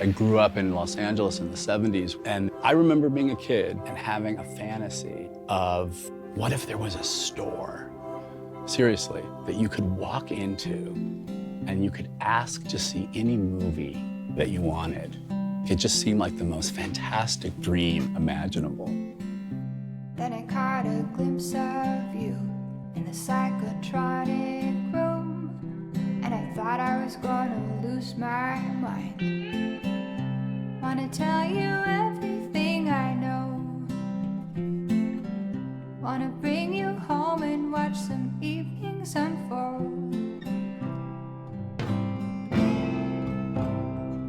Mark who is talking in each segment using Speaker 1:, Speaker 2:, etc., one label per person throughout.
Speaker 1: I grew up in Los Angeles in the 70s, and I remember being a kid and having a fantasy of what if there was a store, seriously, that you could walk into and you could ask to see any movie that you wanted. It just seemed like the most fantastic dream imaginable.
Speaker 2: Then I caught a glimpse of you in the psychotronic room, and I thought I was gonna lose my mind. Wanna tell you everything I know. Wanna bring you home and watch some evenings unfold.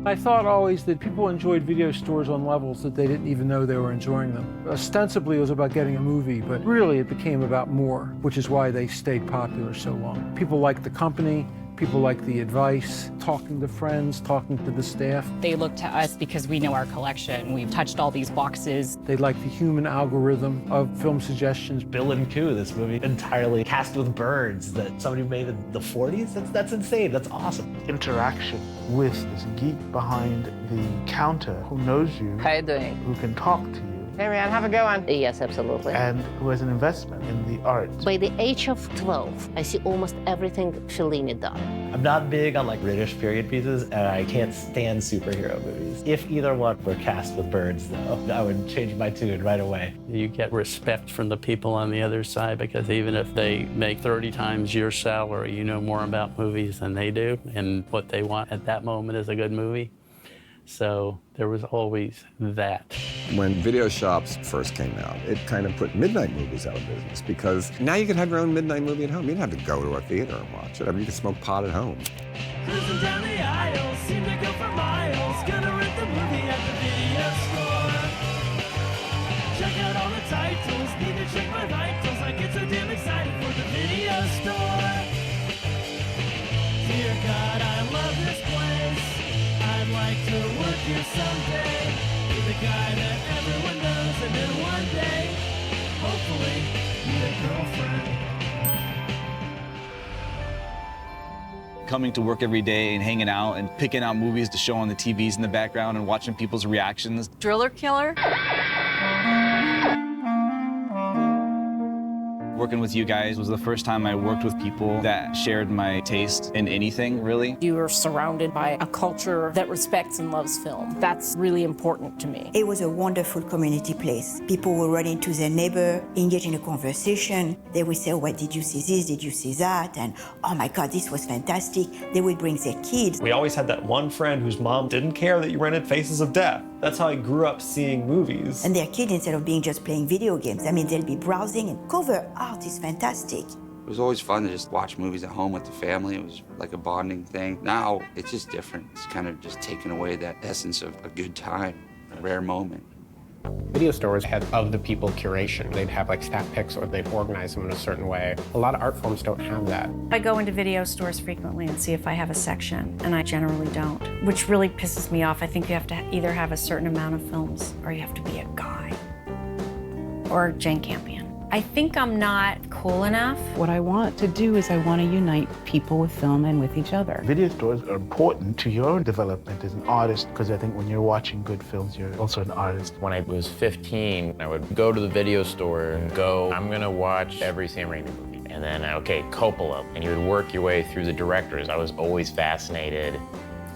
Speaker 3: I thought always that people enjoyed video stores on levels that they didn't even know they were enjoying them. Ostensibly, it was about getting a movie, but really it became about more, which is why they stayed popular so long. People liked the company, people liked the advice, talking to friends, talking to the staff.
Speaker 4: They look to us because we know our collection. We've touched all these boxes.
Speaker 3: They liked the human algorithm of film suggestions.
Speaker 5: Bill and Coo, this movie entirely cast with birds that somebody made in the 40s. That's insane. That's awesome.
Speaker 6: Interaction with this geek behind the counter who knows you,
Speaker 7: How you doing?
Speaker 6: who can talk to you,
Speaker 7: Hey man, have a good one. Yes, absolutely.
Speaker 6: and who has an investment in the art.
Speaker 8: By the age of 12, I see almost everything Fellini done.
Speaker 5: I'm not big on like British period pieces, and I can't stand superhero movies. If either one were cast with birds, though, I would change my tune right away.
Speaker 9: You get respect from the people on the other side, because even if they make 30 times your salary, you know more about movies than they do, and what they want at that moment is a good movie. So there was always that.
Speaker 10: When video shops first came out, it kind of put midnight movies out of business, because now you can have your own midnight movie at home. You don't have to go to a theater and watch it. I mean, you can smoke pot at home.
Speaker 11: Cruising down the aisle, seem to go for miles. Gonna rent the movie at the video store. Check out all the titles, need to check my vitals. I get so damn excited for the video store. Dear God, I love this place. I'd like to work here someday. Be the guy that everyone knows, and then one day, hopefully, be a girlfriend.
Speaker 12: Coming to work every day and hanging out and picking out movies to show on the TVs in the background and watching people's reactions.
Speaker 13: Driller killer?
Speaker 12: Working with you guys was the first time I worked with people that shared my taste in anything, really.
Speaker 14: You are surrounded by a culture that respects and loves film. That's really important to me.
Speaker 15: It was a wonderful community place. People would run into their neighbor, engage in a conversation. They would say, "What did you see this? Did you see that?" And, "Oh my God, this was fantastic." They would bring their kids.
Speaker 16: We always had that one friend whose mom didn't care that you rented Faces of Death. That's how I grew up seeing movies.
Speaker 15: And their kids, instead of being just playing video games, I mean, they'll be browsing, and cover art is fantastic.
Speaker 17: It was always fun to just watch movies at home with the family. It was like a bonding thing. Now, it's just different. It's kind of just taking away that essence of a good time, a rare moment.
Speaker 18: Video stores had of the people curation. They'd have like staff picks, or they'd organize them in a certain way. A lot of art forms don't have that.
Speaker 19: I go into video stores frequently and see if I have a section, and I generally don't, which really pisses me off. I think you have to either have a certain amount of films, or you have to be a guy, or Jane Campion. I think I'm not cool enough.
Speaker 20: What I want to do is I want to unite people with film and with each other.
Speaker 6: Video stores are important to your own development as an artist, because I think when you're watching good films, you're also an artist.
Speaker 3: When I was 15, I would go to the video store and go, I'm gonna watch every Sam Raimi movie. And then, okay, Coppola. And you would work your way through the directors. I was always fascinated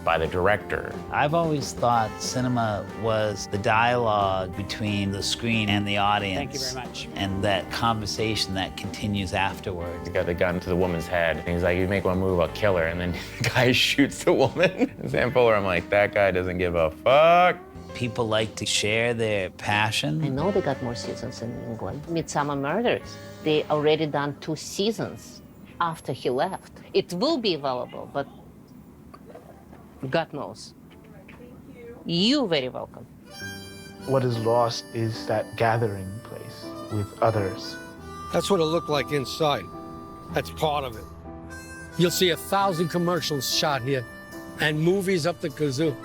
Speaker 3: by the director.
Speaker 7: I've always thought cinema was the dialogue between the screen and the audience.
Speaker 9: Thank you very much.
Speaker 7: And that conversation that continues afterwards.
Speaker 3: He got the gun to the woman's head. And he's like, you make one move, I'll kill her. And then the guy shoots the woman. And Sam Fuller, I'm like, that guy doesn't give a fuck.
Speaker 7: People like to share their passion.
Speaker 8: I know they got more seasons in England. Midsummer Murders, they already done 2 seasons after he left. It will be available, but God knows. You're very welcome.
Speaker 6: What is lost is that gathering place with others.
Speaker 4: That's what it looked like inside. That's part of it. You'll see 1,000 commercials shot here and movies up the kazoo.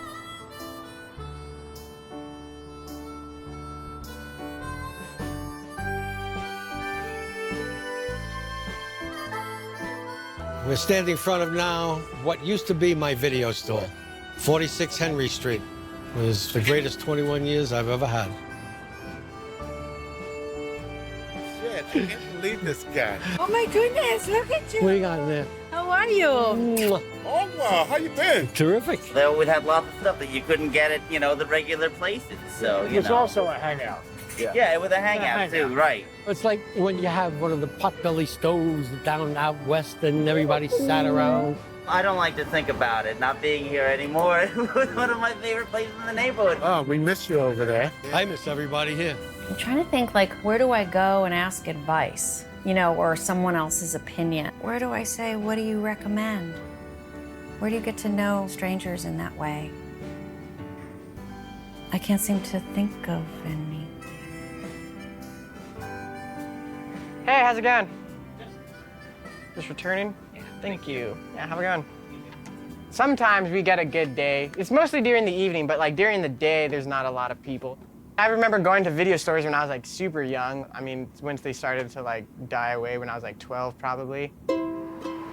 Speaker 4: We're standing in front of now what used to be my video store, 46 Henry Street. It was the greatest 21 years I've ever had.
Speaker 6: Shit, I can't believe this guy.
Speaker 14: Oh my goodness, look at you.
Speaker 4: What do you got in there?
Speaker 14: How are you?
Speaker 6: Oh, wow, how you been?
Speaker 4: Terrific.
Speaker 13: They would have lots of stuff that you couldn't get at, the regular places. So,
Speaker 6: It's also a hangout.
Speaker 13: Yeah, with a hangout too, right.
Speaker 4: It's like when you have one of the potbelly stoves down out west and everybody sat around.
Speaker 13: I don't like to think about it, not being here anymore. It was one of my favorite places in the neighborhood.
Speaker 6: Oh, we miss you over there.
Speaker 4: I miss everybody here.
Speaker 19: I'm trying to think, like, where do I go and ask advice? Or someone else's opinion. Where do I say, what do you recommend? Where do you get to know strangers in that way? I can't seem to think of any.
Speaker 21: Hey, how's it going? Just returning? Thank you. Yeah, how's it going? Sometimes we get a good day. It's mostly during the evening, but like during the day, there's not a lot of people. I remember going to video stores when I was like super young. I mean, once they started to like die away when I was like 12 probably.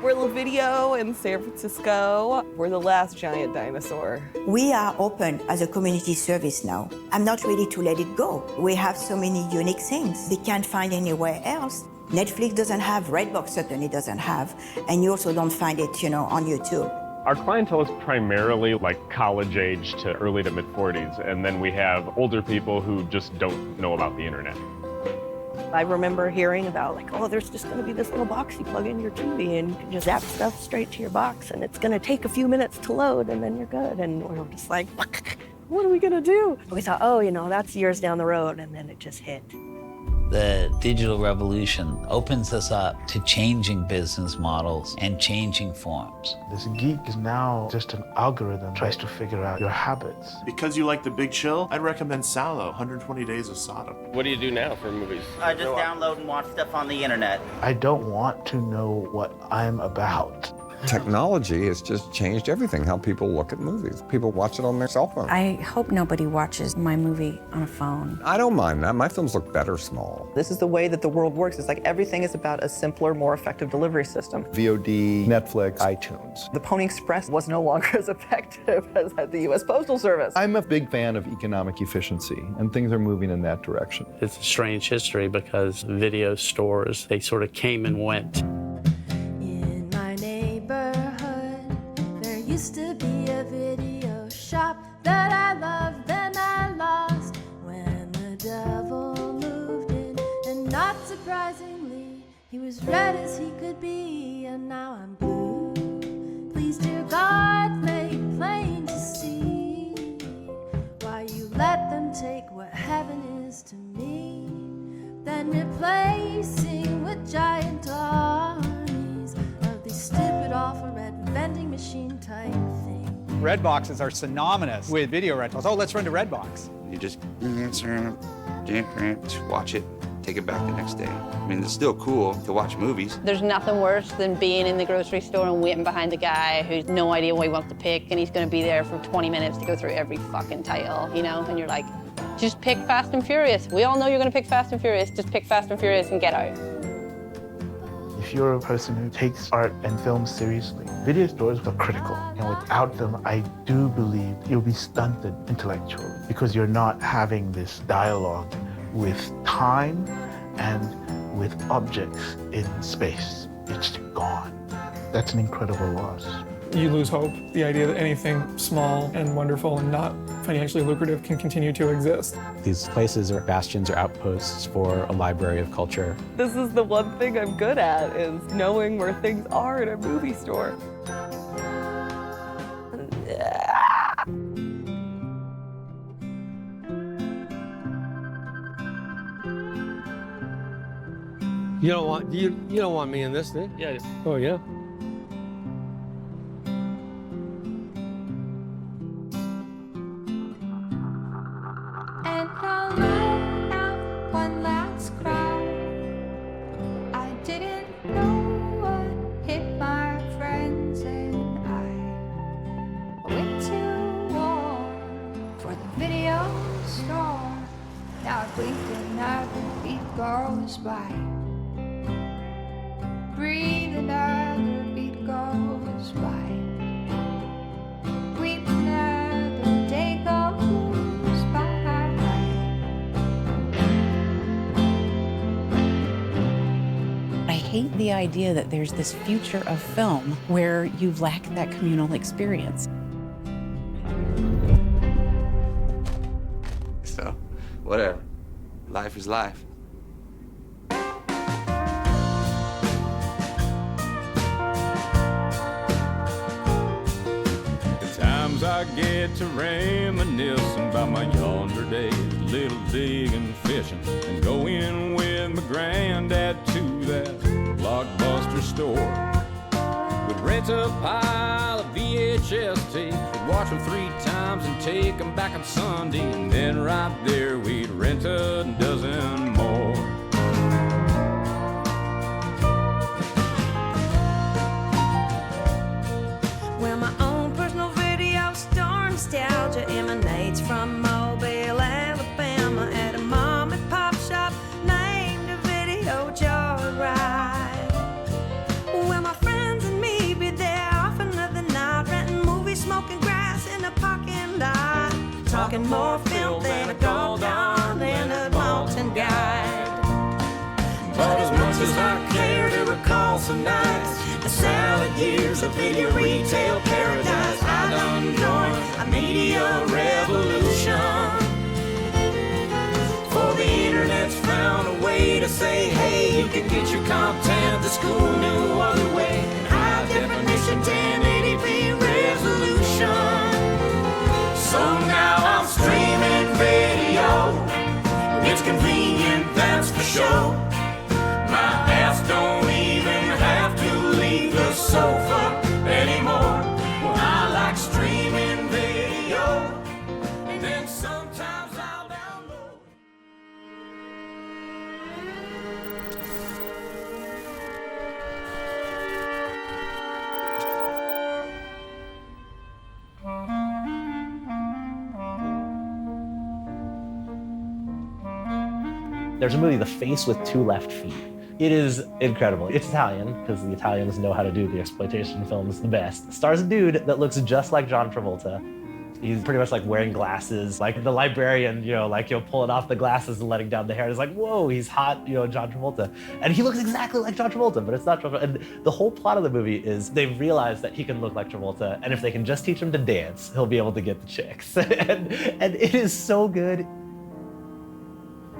Speaker 22: We're La Video in San Francisco. We're the last giant dinosaur.
Speaker 15: We are open as a community service now. I'm not ready to let it go. We have so many unique things they can't find anywhere else. Netflix doesn't have, Redbox certainly doesn't have, and you also don't find it, on YouTube.
Speaker 23: Our clientele is primarily like college age to early to mid-40s, and then we have older people who just don't know about the internet.
Speaker 22: I remember hearing about there's just gonna be this little box you plug in your TV and you can just zap stuff straight to your box and it's gonna take a few minutes to load and then you're good. And we were just like, what are we gonna do? We thought, that's years down the road, and then it just hit.
Speaker 7: The digital revolution opens us up to changing business models and changing forms.
Speaker 6: This geek is now just an algorithm, tries to figure out your habits.
Speaker 24: Because you like The Big Chill, I'd recommend Sallow, 120 Days of Sodom.
Speaker 16: What do you do now for movies?
Speaker 13: I just download and watch stuff on the internet.
Speaker 6: I don't want to know what I'm about.
Speaker 10: Technology has just changed everything, how people look at movies. People watch it on their cell phone.
Speaker 19: I hope nobody watches my movie on a phone.
Speaker 10: I don't mind that. My films look better small.
Speaker 22: This is the way that the world works. It's like everything is about a simpler, more effective delivery system.
Speaker 25: VOD, Netflix, iTunes.
Speaker 22: The Pony Express was no longer as effective as the U.S. Postal Service.
Speaker 25: I'm a big fan of economic efficiency, and things are moving in that direction.
Speaker 9: It's a strange history because video stores, they sort of came and went.
Speaker 2: Used to be a video shop that I loved, then I lost when the devil moved in. And not surprisingly, he was red as he could be, and now I'm blue. Please, dear God, make plain to see why you let them take what heaven is to me, then replacing with giant armies of these stupid off-red vending machine type thing.
Speaker 26: Redboxes are synonymous with video rentals. Oh, let's run to Redbox.
Speaker 17: You just watch it, take it back the next day. I mean, it's still cool to watch movies.
Speaker 27: There's nothing worse than being in the grocery store and waiting behind the guy who's no idea what he wants to pick, and he's gonna be there for 20 minutes to go through every fucking title, and you're like, just pick Fast and Furious. We all know you're gonna pick Fast and Furious. Just pick Fast and Furious and get out.
Speaker 6: If you're a person who takes art and film seriously, video stores are critical. And without them, I do believe you'll be stunted intellectually because you're not having this dialogue with time and with objects in space. It's gone. That's an incredible loss.
Speaker 28: You lose hope. The idea that anything small and wonderful and not financially lucrative can continue to exist.
Speaker 29: These places are bastions or outposts for a library of culture.
Speaker 22: This is the one thing I'm good at, is knowing where things are in a movie store.
Speaker 4: You don't want me in this thing?
Speaker 9: Yeah.
Speaker 4: Oh yeah.
Speaker 2: And I'll let out one last cry. I didn't know what hit my friends, and I went to war for the video store. Now I blink another beat goes by. Breathe another beat goes by. Weep another day goes
Speaker 1: hate the idea that there's this future of film where you lack that communal experience.
Speaker 17: So, whatever. Life is life.
Speaker 3: Times I get to reminiscing about my yonder days, little digging, fishing, and going with my granddad to that blockbuster store. We'd rent a pile of VHS tapes, we'd watch them 3 times and take them back on Sunday, and then right there we'd rent a dozen more.
Speaker 5: Well, my own personal video store nostalgia emanates from Mobile, Alabama, at a mom and pop shop named a Video Joyride. Well, my friends and me be there often of the night, renting movies, smoking grass in a parking lot, talking more film than a gold darn than a mountain guide. But as much as I care to recall some nights, the salad years of video retail paradise, I done joined a media revolution. For the internet's found a way to say, hey, you can get your content the school knew other way. High definition 1080p resolution. So now I'm streaming video. It's convenient, that's for sure. My ass don't even have to leave the sofa anymore. Well, I like streaming video, and then sometimes I'll download.
Speaker 8: There's a movie, The Face with Two Left Feet. It is incredible. It's Italian, because the Italians know how to do the exploitation films the best. Stars a dude that looks just like John Travolta. He's pretty much like wearing glasses, like the librarian, like pulling off the glasses and letting down the hair. It's like, whoa, he's hot, John Travolta. And he looks exactly like John Travolta, but it's not Travolta. And the whole plot of the movie is they've realized that he can look like Travolta, and if they can just teach him to dance, he'll be able to get the chicks. and it is so good.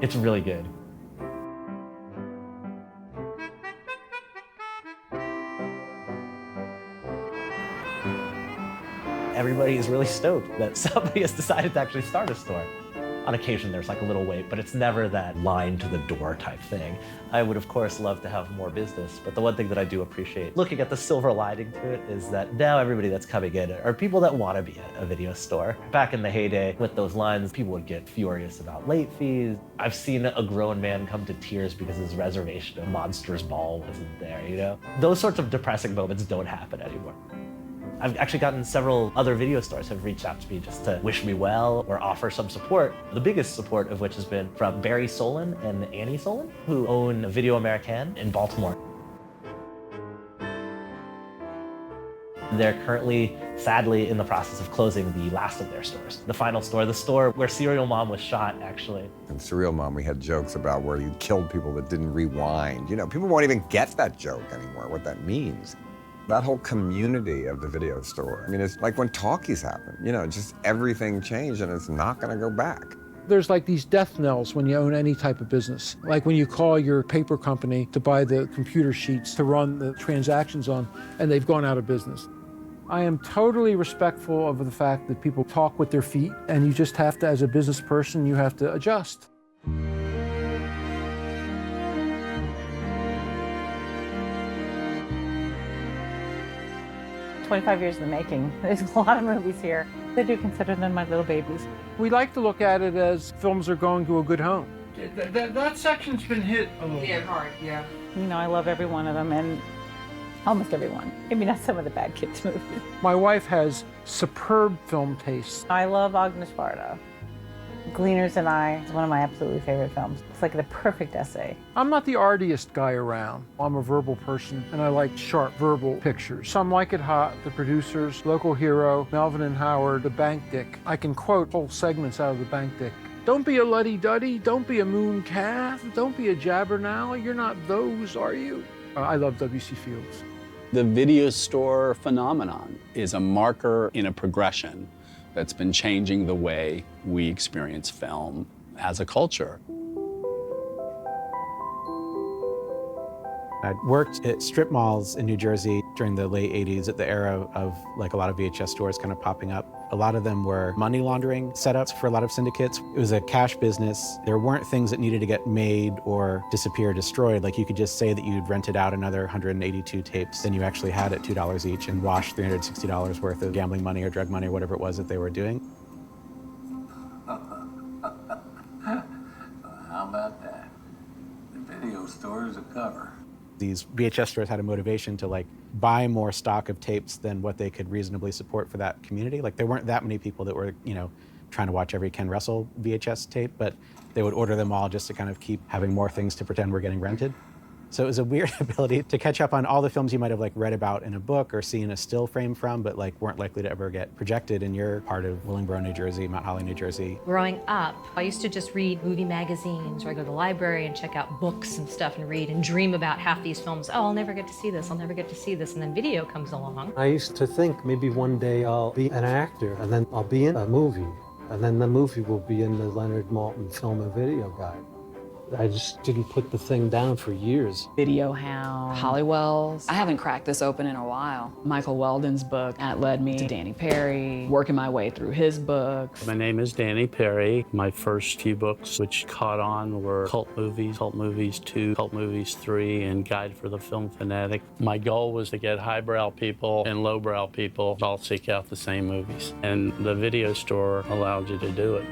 Speaker 8: It's really good. Everybody is really stoked that somebody has decided to actually start a store. On occasion, there's like a little wait, but it's never that line to the door type thing. I would, of course, love to have more business, but the one thing that I do appreciate, looking at the silver lining to it, is that now everybody that's coming in are people that want to be at a video store. Back in the heyday, with those lines, people would get furious about late fees. I've seen a grown man come to tears because his reservation of Monsters Ball wasn't there, Those sorts of depressing moments don't happen anymore. I've actually gotten several other video stores have reached out to me just to wish me well or offer some support. The biggest support of which has been from Barry Solon and Annie Solon, who own Video Americaine in Baltimore. They're currently, sadly, in the process of closing the last of their stores. The final store, the store where Serial Mom was shot, actually.
Speaker 10: In Serial Mom, we had jokes about where you killed people that didn't rewind. People won't even get that joke anymore, what that means. That whole community of the video store. It's like when talkies happen, just everything changed and it's not gonna go back.
Speaker 11: There's like these death knells when you own any type of business. Like when you call your paper company to buy the computer sheets to run the transactions on, and they've gone out of business. I am totally respectful of the fact that people talk with their feet, and you just have to, as a business person, you have to adjust.
Speaker 12: 25 years in the making. There's a lot of movies here. I do consider them my little babies.
Speaker 11: We like to look at it as films are going to a good home.
Speaker 14: That section's been hit a little bit.
Speaker 12: Hard, yeah. I love every one of them, and almost everyone. Maybe not some of the bad kids movies.
Speaker 11: My wife has superb film taste.
Speaker 12: I love Agnes Varda. Gleaners and I is one of my absolutely favorite films. It's like the perfect essay.
Speaker 11: I'm not the artiest guy around. I'm a verbal person, and I like sharp verbal pictures. Some Like It Hot, The Producers, Local Hero, Melvin and Howard, The Bank Dick. I can quote whole segments out of The Bank Dick. Don't be a luddy-duddy, don't be a moon calf, don't be a jabbernow, you're not those, are you? I love W.C. Fields.
Speaker 7: The video store phenomenon is a marker in a progression that's been changing the way we experience film as a culture.
Speaker 29: I worked at strip malls in New Jersey during the late 80s at the era of like a lot of VHS stores kind of popping up. A lot of them were money laundering setups for a lot of syndicates. It was a cash business. There weren't things that needed to get made or disappear or destroyed. Like you could just say that you'd rented out another 182 tapes and you actually had it $2 each and washed $360 worth of gambling money or drug money or whatever it was that they were doing.
Speaker 13: How about that? The video store is a cover.
Speaker 29: These VHS stores had a motivation to like buy more stock of tapes than what they could reasonably support for that community. Like there weren't that many people that were, you know, trying to watch every Ken Russell VHS tape, but they would order them all just to kind of keep having more things to pretend were getting rented. So it was a weird ability to catch up on all the films you might have like read about in a book or seen a still frame from, but like weren't likely to ever get projected in your part of Willingboro, New Jersey, Mount Holly, New Jersey.
Speaker 15: Growing up, I used to just read movie magazines, or I go to the library and check out books and stuff and read and dream about half these films. Oh, I'll never get to see this, I'll never get to see this, and then video comes along.
Speaker 16: I used to think maybe one day I'll be an actor and then I'll be in a movie, and then the movie will be in the Leonard Maltin Film and Video Guide. I just didn't put the thing down for years.
Speaker 18: Video Hound, Hollywell's. I haven't cracked this open in a while. Michael Weldon's book that led me to Danny Perry, working my way through his books.
Speaker 9: My name is Danny Perry. My first few books which caught on were Cult Movies 2, Cult Movies 3, and Guide for the Film Fanatic. My goal was to get highbrow people and lowbrow people to all seek out the same movies. And the video store allowed you to do it.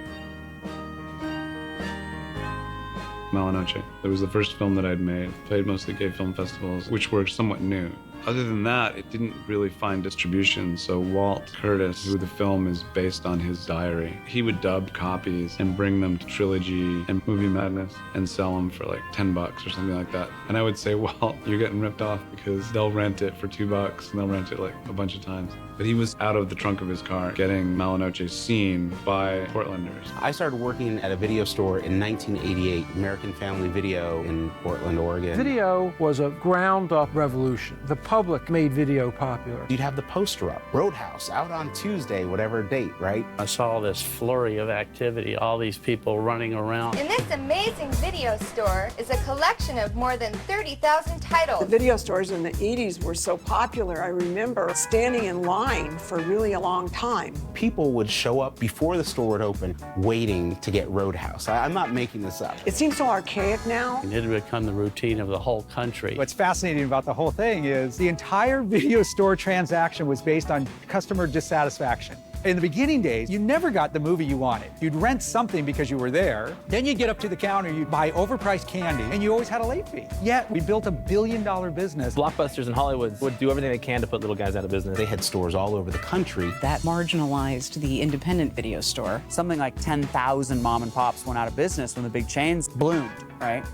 Speaker 20: Malinoche. It was the first film that I'd made. Played mostly gay film festivals, which were somewhat new. Other than that, it didn't really find distribution, so Walt Curtis, who the film is based on his diary, he would dub copies and bring them to Trilogy and Movie Madness and sell them for like $10 or something like that. And I would say, Walt, you're getting ripped off because they'll rent it for $2 and they'll rent it like a bunch of times. But he was out of the trunk of his car getting Malinoche seen by Portlanders.
Speaker 21: I started working at a video store in 1988, American Family Video in Portland, Oregon.
Speaker 11: Video was a ground-up revolution. The public made video popular.
Speaker 21: You'd have the poster up, Roadhouse, out on Tuesday, whatever date, right?
Speaker 9: I saw this flurry of activity, all these people running around.
Speaker 23: In this amazing video store is a collection of more than 30,000 titles.
Speaker 24: The video stores in the 80s were so popular. I remember standing in line for really a long time.
Speaker 21: People would show up before the store would open, waiting to get Roadhouse. I'm not making this up.
Speaker 24: It seems so archaic now.
Speaker 9: It had become the routine of the whole country.
Speaker 26: What's fascinating about the whole thing is the entire video store transaction was based on customer dissatisfaction. In the beginning days, you never got the movie you wanted. You'd rent something because you were there, then you'd get up to the counter, you'd buy overpriced candy, and you always had a late fee. Yet, we built $1 billion business.
Speaker 29: Blockbusters in Hollywood would do everything they can to put little guys out of business.
Speaker 21: They had stores all over the country.
Speaker 1: That marginalized the independent video store.
Speaker 30: Something like 10,000 mom and pops went out of business when the big chains bloomed, right?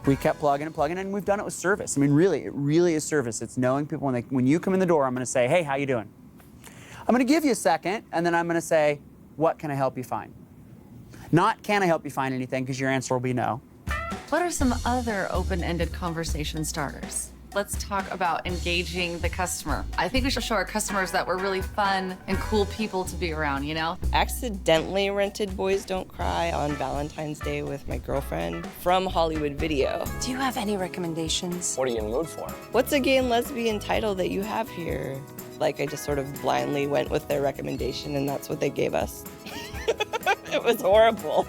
Speaker 30: We kept plugging and plugging, and we've done it with service. I mean, really, it really is service. It's knowing people when you come in the door, I'm gonna say, hey, how you doing? I'm gonna give you a second, and then I'm gonna say, what can I help you find? Not, can I help you find anything, because your answer will be no.
Speaker 31: What are some other open-ended conversation starters? Let's talk about engaging the customer. I think we should show our customers that we're really fun and cool people to be around, you know?
Speaker 22: Accidentally rented Boys Don't Cry on Valentine's Day with my girlfriend from Hollywood Video.
Speaker 31: Do you have any recommendations?
Speaker 29: What are you in the mood for?
Speaker 22: What's a gay and lesbian title that you have here? Like, I just sort of blindly went with their recommendation, and that's what they gave us. It was horrible.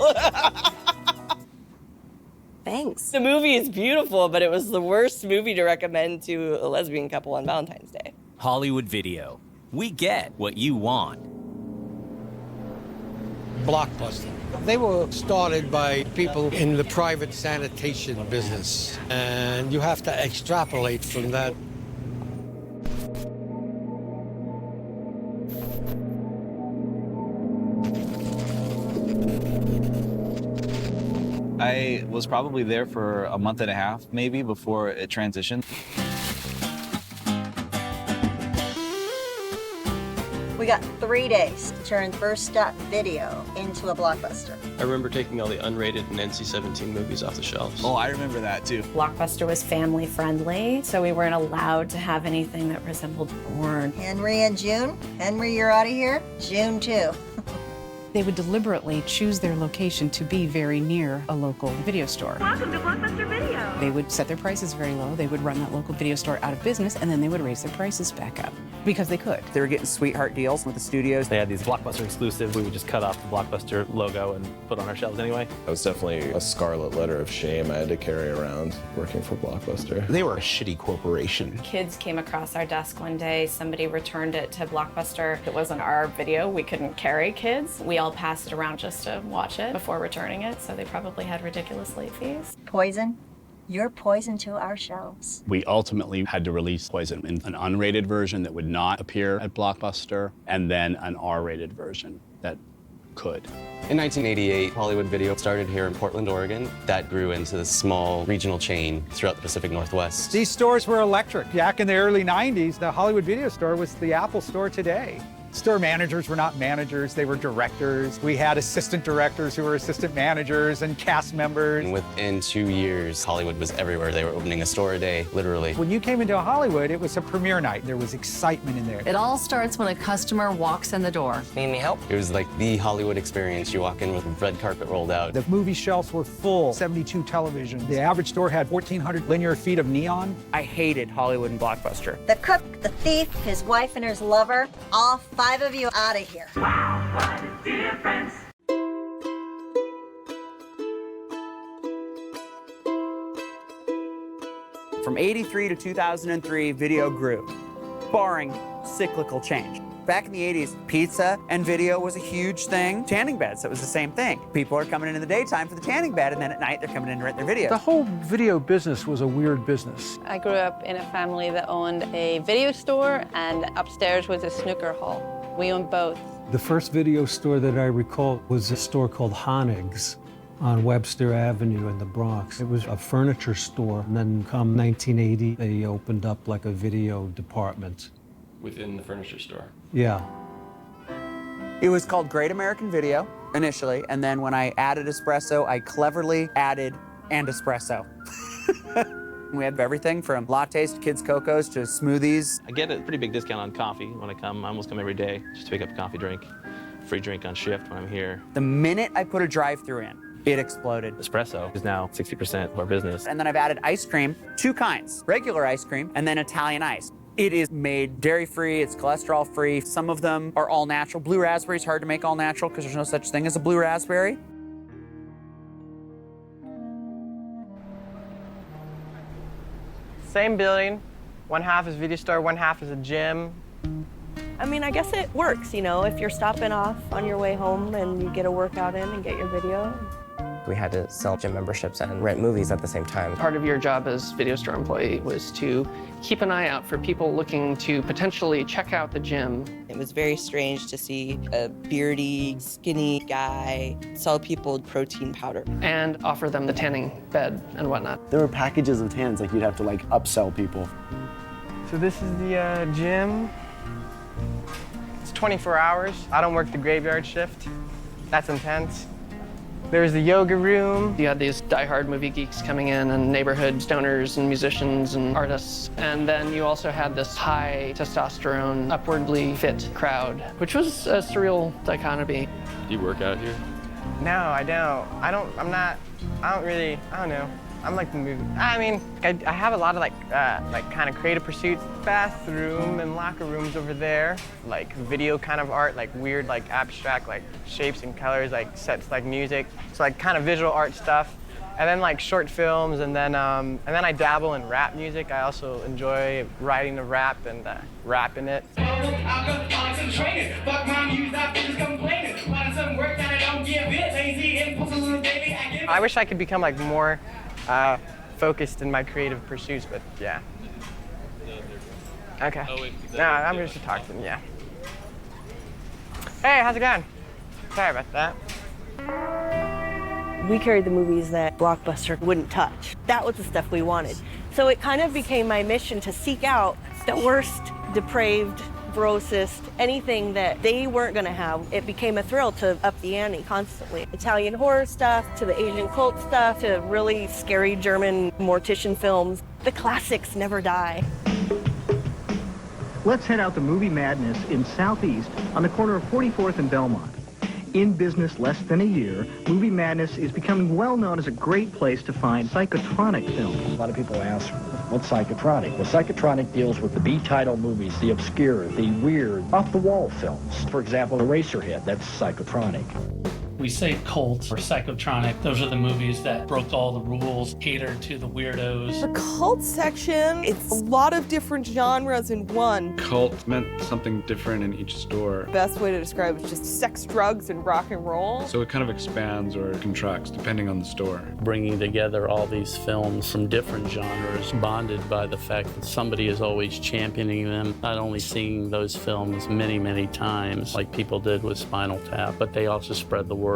Speaker 31: Thanks.
Speaker 22: The movie is beautiful, but it was the worst movie to recommend to a lesbian couple on Valentine's Day.
Speaker 32: Hollywood Video. We get what you want.
Speaker 4: Blockbuster. They were started by people in the private sanitation business, and you have to extrapolate from that.
Speaker 25: I was probably there for a month and a half, maybe, before it transitioned.
Speaker 2: We got 3 days to turn First Stop Video into a blockbuster.
Speaker 3: I remember taking all the unrated and NC-17 movies off the shelves.
Speaker 5: Oh, I remember that too.
Speaker 6: Blockbuster was family friendly, so we weren't allowed to have anything that resembled porn.
Speaker 2: Henry and June? Henry, you're out of here? June too.
Speaker 1: They would deliberately choose their location to be very near a local video store.
Speaker 2: Welcome to Blockbuster Video.
Speaker 1: They would set their prices very low. They would run that local video store out of business, and then they would raise their prices back up because they could.
Speaker 30: They were getting sweetheart deals with the studios.
Speaker 8: They had these Blockbuster exclusives. We would just cut off the Blockbuster logo and put on our shelves anyway.
Speaker 25: That was definitely a scarlet letter of shame I had to carry around working for Blockbuster.
Speaker 21: They were a shitty corporation.
Speaker 6: Kids came across our desk one day. Somebody returned it to Blockbuster. It wasn't our video. We couldn't carry kids. We all passed it around just to watch it before returning it, so they probably had ridiculous late fees.
Speaker 2: Poison? You're poison to our shelves.
Speaker 7: We ultimately had to release Poison in an unrated version that would not appear at Blockbuster, and then an R-rated version that could.
Speaker 3: In 1988, Hollywood Video started here in Portland, Oregon. That grew into this small regional chain throughout the Pacific Northwest.
Speaker 26: These stores were electric. Back in the early 90s, the Hollywood Video Store was the Apple Store today. Store managers were not managers, they were directors. We had assistant directors who were assistant managers and cast members.
Speaker 3: And within 2 years, Hollywood was everywhere. They were opening a store a day, literally.
Speaker 26: When you came into Hollywood, it was a premiere night. There was excitement in there.
Speaker 31: It all starts when a customer walks in the door.
Speaker 3: Need any help? It was like the Hollywood experience. You walk in with a red carpet rolled out.
Speaker 26: The movie shelves were full, 72 televisions. The average store had 1,400 linear feet of neon.
Speaker 30: I hated Hollywood and Blockbuster.
Speaker 2: The cook, the thief, his wife and his lover, all 5 of you out of here.
Speaker 10: Wow, what a difference.
Speaker 30: From 83 to 2003, video grew, barring cyclical change. Back in the 80s, pizza and video was a huge thing. Tanning beds, it was the same thing. People are coming in the daytime for the tanning bed, and then at night they're coming in to rent their video.
Speaker 11: The whole video business was a weird business.
Speaker 12: I grew up in a family that owned a video store, and upstairs was a snooker hall. We owned both.
Speaker 16: The first video store that I recall was a store called Honig's on Webster Avenue in the Bronx. It was a furniture store, and then come 1980, they opened up like a video department.
Speaker 3: Within the furniture store?
Speaker 16: Yeah.
Speaker 30: It was called Great American Video initially, and then when I added espresso, I cleverly added and espresso. We have everything from lattes to kids' cocos to smoothies.
Speaker 8: I get a pretty big discount on coffee when I come. I almost come every day just to pick up a coffee drink. Free drink on shift when I'm here.
Speaker 30: The minute I put a drive-thru in, it exploded.
Speaker 8: Espresso is now 60% of our business.
Speaker 30: And then I've added ice cream, 2 kinds, regular ice cream and then Italian ice. It is made dairy-free, it's cholesterol-free. Some of them are all natural. Blue raspberry is hard to make all natural because there's no such thing as a blue raspberry.
Speaker 14: Same building, one half is video store, one half is a gym.
Speaker 22: I mean, I guess it works, you know, if you're stopping off on your way home and you get a workout in and get your video.
Speaker 3: We had to sell gym memberships and rent movies at the same time.
Speaker 17: Part of your job as video store employee was to keep an eye out for people looking to potentially check out the gym.
Speaker 19: It was very strange to see a beardy, skinny guy sell people protein powder.
Speaker 17: And offer them the tanning bed and whatnot.
Speaker 27: There were packages of tans, like you'd have to like upsell people.
Speaker 14: So this is the gym. It's 24 hours. I don't work the graveyard shift. That's intense. There's the yoga room.
Speaker 17: You had these diehard movie geeks coming in and neighborhood stoners and musicians and artists. And then you also had this high testosterone, upwardly fit crowd, which was a surreal dichotomy.
Speaker 3: Do you work out here?
Speaker 14: No, I don't. I don't know. I'm like the movie. I mean, I have a lot of like kind of creative pursuits. Bathroom and locker rooms over there. Like video kind of art, like weird, like abstract, like shapes and colors, like sets, like music. It's like kind of visual art stuff. And then like short films, and then I dabble in rap music. I also enjoy writing the rap and rapping it. I wish I could become like more focused in my creative pursuits, but yeah. Okay. No, I'm just to talk to them, yeah. Hey, how's it going? Sorry about that.
Speaker 22: We carried the movies that Blockbuster wouldn't touch. That was the stuff we wanted. So it kind of became my mission to seek out the worst, depraved grossest, anything that they weren't gonna have. It became a thrill to up the ante constantly. Italian horror stuff, to the Asian cult stuff, to really scary German mortician films. The classics never die.
Speaker 4: Let's head out to Movie Madness in Southeast on the corner of 44th and Belmont. In business less than a year, Movie Madness is becoming well known as a great place to find psychotronic films.
Speaker 5: A lot of people ask, what's psychotronic? Well, psychotronic deals with the B-title movies, the obscure, the weird, off-the-wall films. For example, Eraserhead, that's psychotronic.
Speaker 9: We say cult or psychotronic. Those are the movies that broke all the rules, catered to the weirdos.
Speaker 13: The cult section, it's a lot of different genres in one.
Speaker 15: Cult meant something different in each store.
Speaker 13: Best way to describe it is just sex, drugs, and rock and roll.
Speaker 15: So it kind of expands or contracts depending on the store.
Speaker 18: Bringing together all these films from different genres, bonded by the fact that somebody is always championing them, not only seeing those films many, many times, like people did with Spinal Tap, but they also spread the word.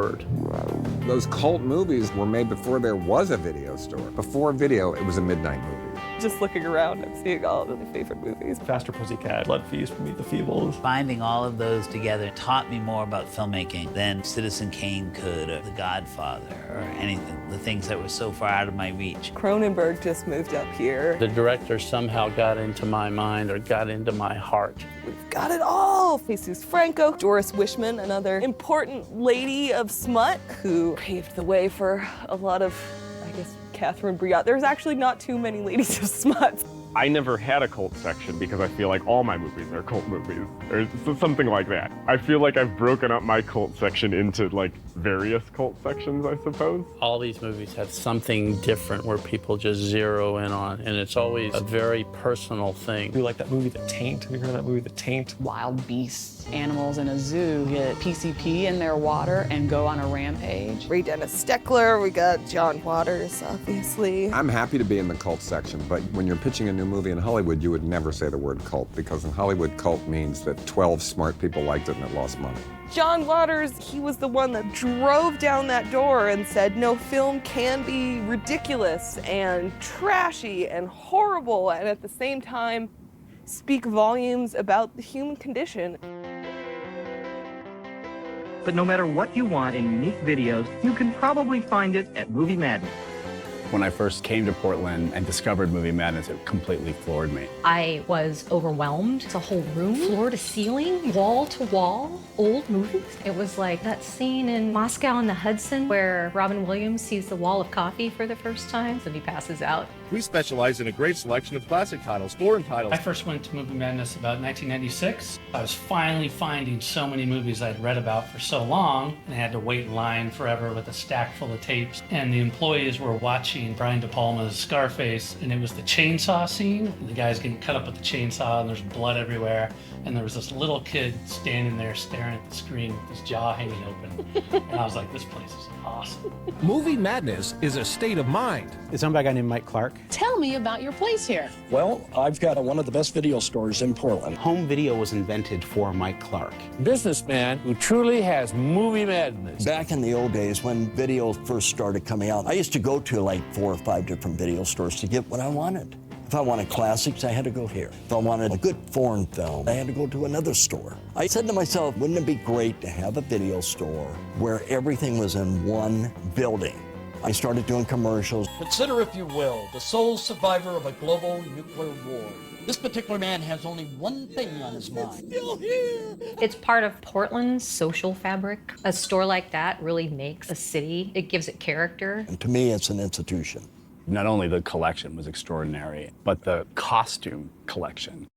Speaker 20: Those cult movies were made before there was a video store. Before video, it was a midnight movie.
Speaker 13: Just looking around and seeing all of my favorite movies.
Speaker 20: Faster Pussycat, Blood Feast, Meet the Feebles.
Speaker 23: Finding all of those together taught me more about filmmaking than Citizen Kane could, or The Godfather, or anything, the things that were so far out of my reach.
Speaker 13: Cronenberg just moved up here.
Speaker 18: The director somehow got into my mind or got into my heart.
Speaker 13: We've got it all. Jesus Franco, Doris Wishman, another important lady of smut who paved the way for a lot of, I guess, Catherine Breillat. There's actually not too many ladies of smut.
Speaker 24: I never had a cult section because I feel like all my movies are cult movies, or something like that. I feel like I've broken up my cult section into like various cult sections, I suppose.
Speaker 18: All these movies have something different where people just zero in on, and it's always a very personal thing.
Speaker 20: We like that movie, The Taint. Have you heard of that movie, The Taint?
Speaker 28: Wild beasts, animals in a zoo get PCP in their water and go on a rampage.
Speaker 13: Ray Dennis Steckler, we got John Waters, obviously.
Speaker 20: I'm happy to be in the cult section, but when you're pitching a new movie in Hollywood, you would never say the word cult, because in Hollywood, cult means that 12 smart people liked it and it lost money.
Speaker 13: John Waters, he was the one that drove down that door and said, no, film can be ridiculous and trashy and horrible, and at the same time, speak volumes about the human condition.
Speaker 4: But no matter what you want in unique videos, you can probably find it at Movie Madness.
Speaker 7: When I first came to Portland and discovered Movie Madness, it completely floored me.
Speaker 29: I was overwhelmed. It's a whole room, floor to ceiling, wall to wall, old movies. It was like that scene in Moscow on the Hudson where Robin Williams sees the wall of coffee for the first time, and he passes out.
Speaker 32: We specialize in a great selection of classic titles, foreign titles.
Speaker 9: I first went to Movie Madness about 1996. I was finally finding so many movies I'd read about for so long, and I had to wait in line forever with a stack full of tapes. And the employees were watching Brian De Palma's Scarface, and it was the chainsaw scene. The guy's getting cut up with the chainsaw, and there's blood everywhere. And there was this little kid standing there staring at the screen with his jaw hanging open. And I was like, this place is awesome.
Speaker 33: Movie Madness is a state of mind.
Speaker 20: It's owned by a guy named Mike Clark.
Speaker 28: Tell me about your place here.
Speaker 5: Well, I've got one of the best video stores in Portland.
Speaker 21: Home video was invented for Mike Clark.
Speaker 33: Businessman who truly has Movie Madness.
Speaker 5: Back in the old days when video first started coming out, I used to go to like 4 or 5 different video stores to get what I wanted. If I wanted classics, I had to go here. If I wanted a good foreign film, I had to go to another store. I said to myself, wouldn't it be great to have a video store where everything was in one building? I started doing commercials.
Speaker 33: Consider, if you will, the sole survivor of a global nuclear war. This particular man has only one thing on his mind.
Speaker 28: Still here.
Speaker 29: It's part of Portland's social fabric. A store like that really makes a city. It gives it character.
Speaker 5: And to me, it's an institution.
Speaker 7: Not only the collection was extraordinary, but the costume collection.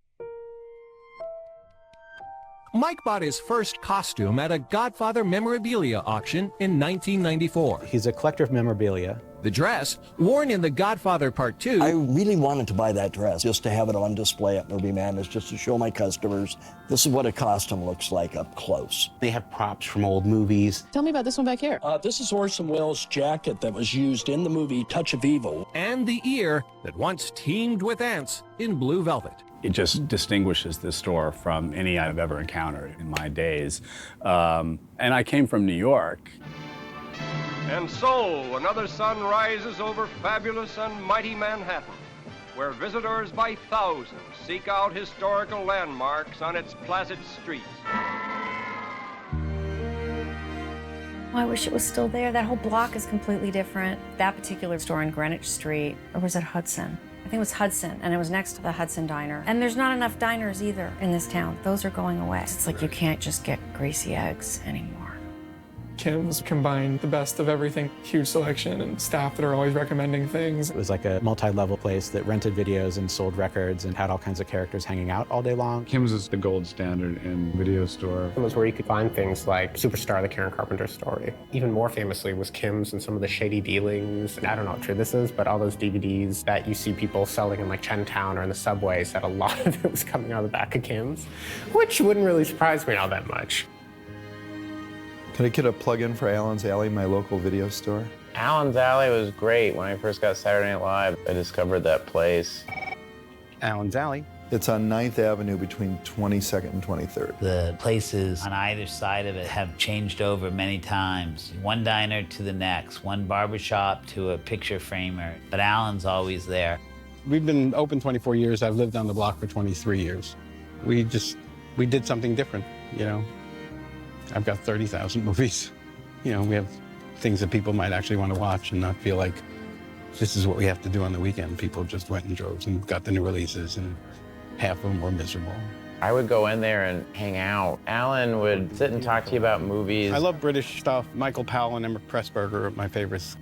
Speaker 33: Mike bought his first costume at a Godfather memorabilia auction in 1994.
Speaker 20: He's a collector of memorabilia.
Speaker 33: The dress, worn in The Godfather Part 2.
Speaker 5: I really wanted to buy that dress just to have it on display at Movie Madness, just to show my customers this is what a costume looks like up close.
Speaker 21: They have props from old movies.
Speaker 28: Tell me about this one back here.
Speaker 5: This is Orson Welles' jacket that was used in the movie Touch of Evil.
Speaker 33: And the ear that once teemed with ants in Blue Velvet.
Speaker 7: It just distinguishes this store from any I've ever encountered in my days. And I came from New York.
Speaker 34: And so, another sun rises over fabulous and mighty Manhattan,
Speaker 1: where visitors by thousands seek out historical landmarks on its placid streets.
Speaker 2: Oh, I wish it was still there. That whole block is completely different. That particular store on Greenwich Street, or was it Hudson? I think it was Hudson, and it was next to the Hudson Diner. And there's not enough diners either in this town. Those are going away. It's like you can't just get greasy eggs anymore.
Speaker 6: Kim's combined the best of everything. Huge selection and staff that are always recommending things.
Speaker 27: It was like a multi-level place that rented videos and sold records and had all kinds of characters hanging out all day long.
Speaker 15: Kim's is the gold standard in video store.
Speaker 8: It was where you could find things like Superstar, the Karen Carpenter story. Even more famously was Kim's and some of the shady dealings. I don't know how true this is, but all those DVDs that you see people selling in like Chinatown or in the subway said a lot of it was coming out of the back of Kim's, which wouldn't really surprise me all that much.
Speaker 10: Can I get a plug-in for Allen's Alley, my local video store?
Speaker 11: Allen's Alley was great. When I first got Saturday Night Live, I discovered that place.
Speaker 10: Allen's Alley. It's on 9th Avenue between 22nd and 23rd.
Speaker 23: The places on either side of it have changed over many times. One diner to the next, one barbershop to a picture framer, but Allen's always there.
Speaker 21: We've been open 24 years. I've lived on the block for 23 years. We did something different, you know. I've got 30,000 movies. You know, we have things that people might actually want to watch and not feel like this is what we have to do on the weekend. People just went in droves and got the new releases, and half of them were miserable.
Speaker 11: I would go in there and hang out. Alan would sit and talk to you about movies.
Speaker 21: I love British stuff. Michael Powell and Emma Pressburger are my favorites.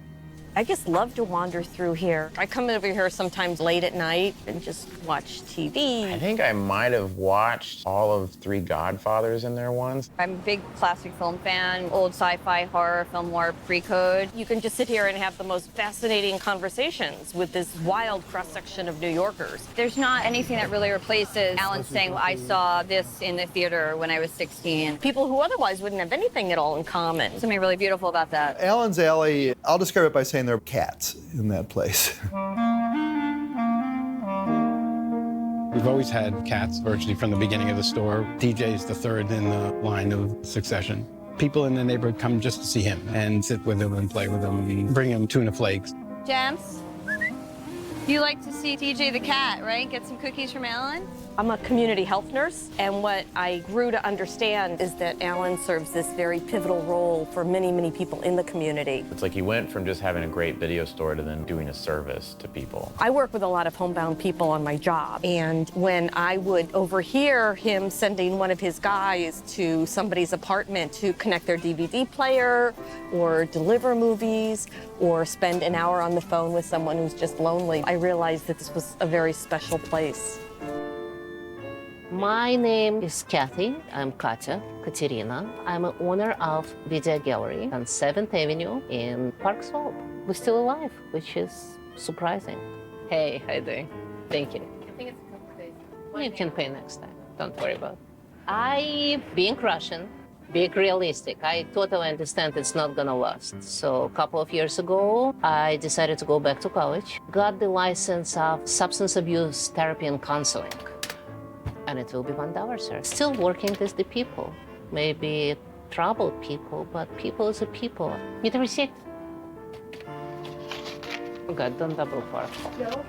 Speaker 22: I just love to wander through here. I come over here sometimes late at night and just watch TV.
Speaker 11: I think I might have watched all of 3 Godfathers in there once.
Speaker 22: I'm a big classic film fan, old sci-fi, horror, film noir, pre-code. You can just sit here and have the most fascinating conversations with this wild cross-section of New Yorkers. There's not anything that really replaces Alan saying, I saw this in the theater when I was 16. People who otherwise wouldn't have anything at all in common. Something really beautiful about that.
Speaker 10: Allen's Alley, I'll describe it by saying there are cats in that place.
Speaker 21: We've always had cats virtually from the beginning of the store. DJ's the third in the line of succession. People in the neighborhood come just to see him and sit with him and play with him and bring him tuna flakes.
Speaker 22: Jams, you like to see TJ the cat, right? Get some cookies from Alan? I'm a community health nurse, and what I grew to understand is that Alan serves this very pivotal role for many, many people in the community.
Speaker 11: It's like he went from just having a great video store to then doing a service to people.
Speaker 22: I work with a lot of homebound people on my job, and when I would overhear him sending one of his guys to somebody's apartment to connect their DVD player, or deliver movies, or spend an hour on the phone with someone who's just lonely, I realized that this was a very special place.
Speaker 12: My name is Kathy. I'm Katerina. I'm an owner of Video Gallery on 7th Avenue in Park Slope. We're still alive, which is surprising. Hey, how you doing? Thank you. I think it's a couple days. You can pay next time. Don't worry about it. Being Russian, being realistic, I totally understand it's not gonna last. So a couple of years ago, I decided to go back to college, got the license of substance abuse therapy and counseling. And it will be $1, sir. Still working with the people. Maybe troubled people, but people is a people. Need a receipt? Oh God, don't double park. No.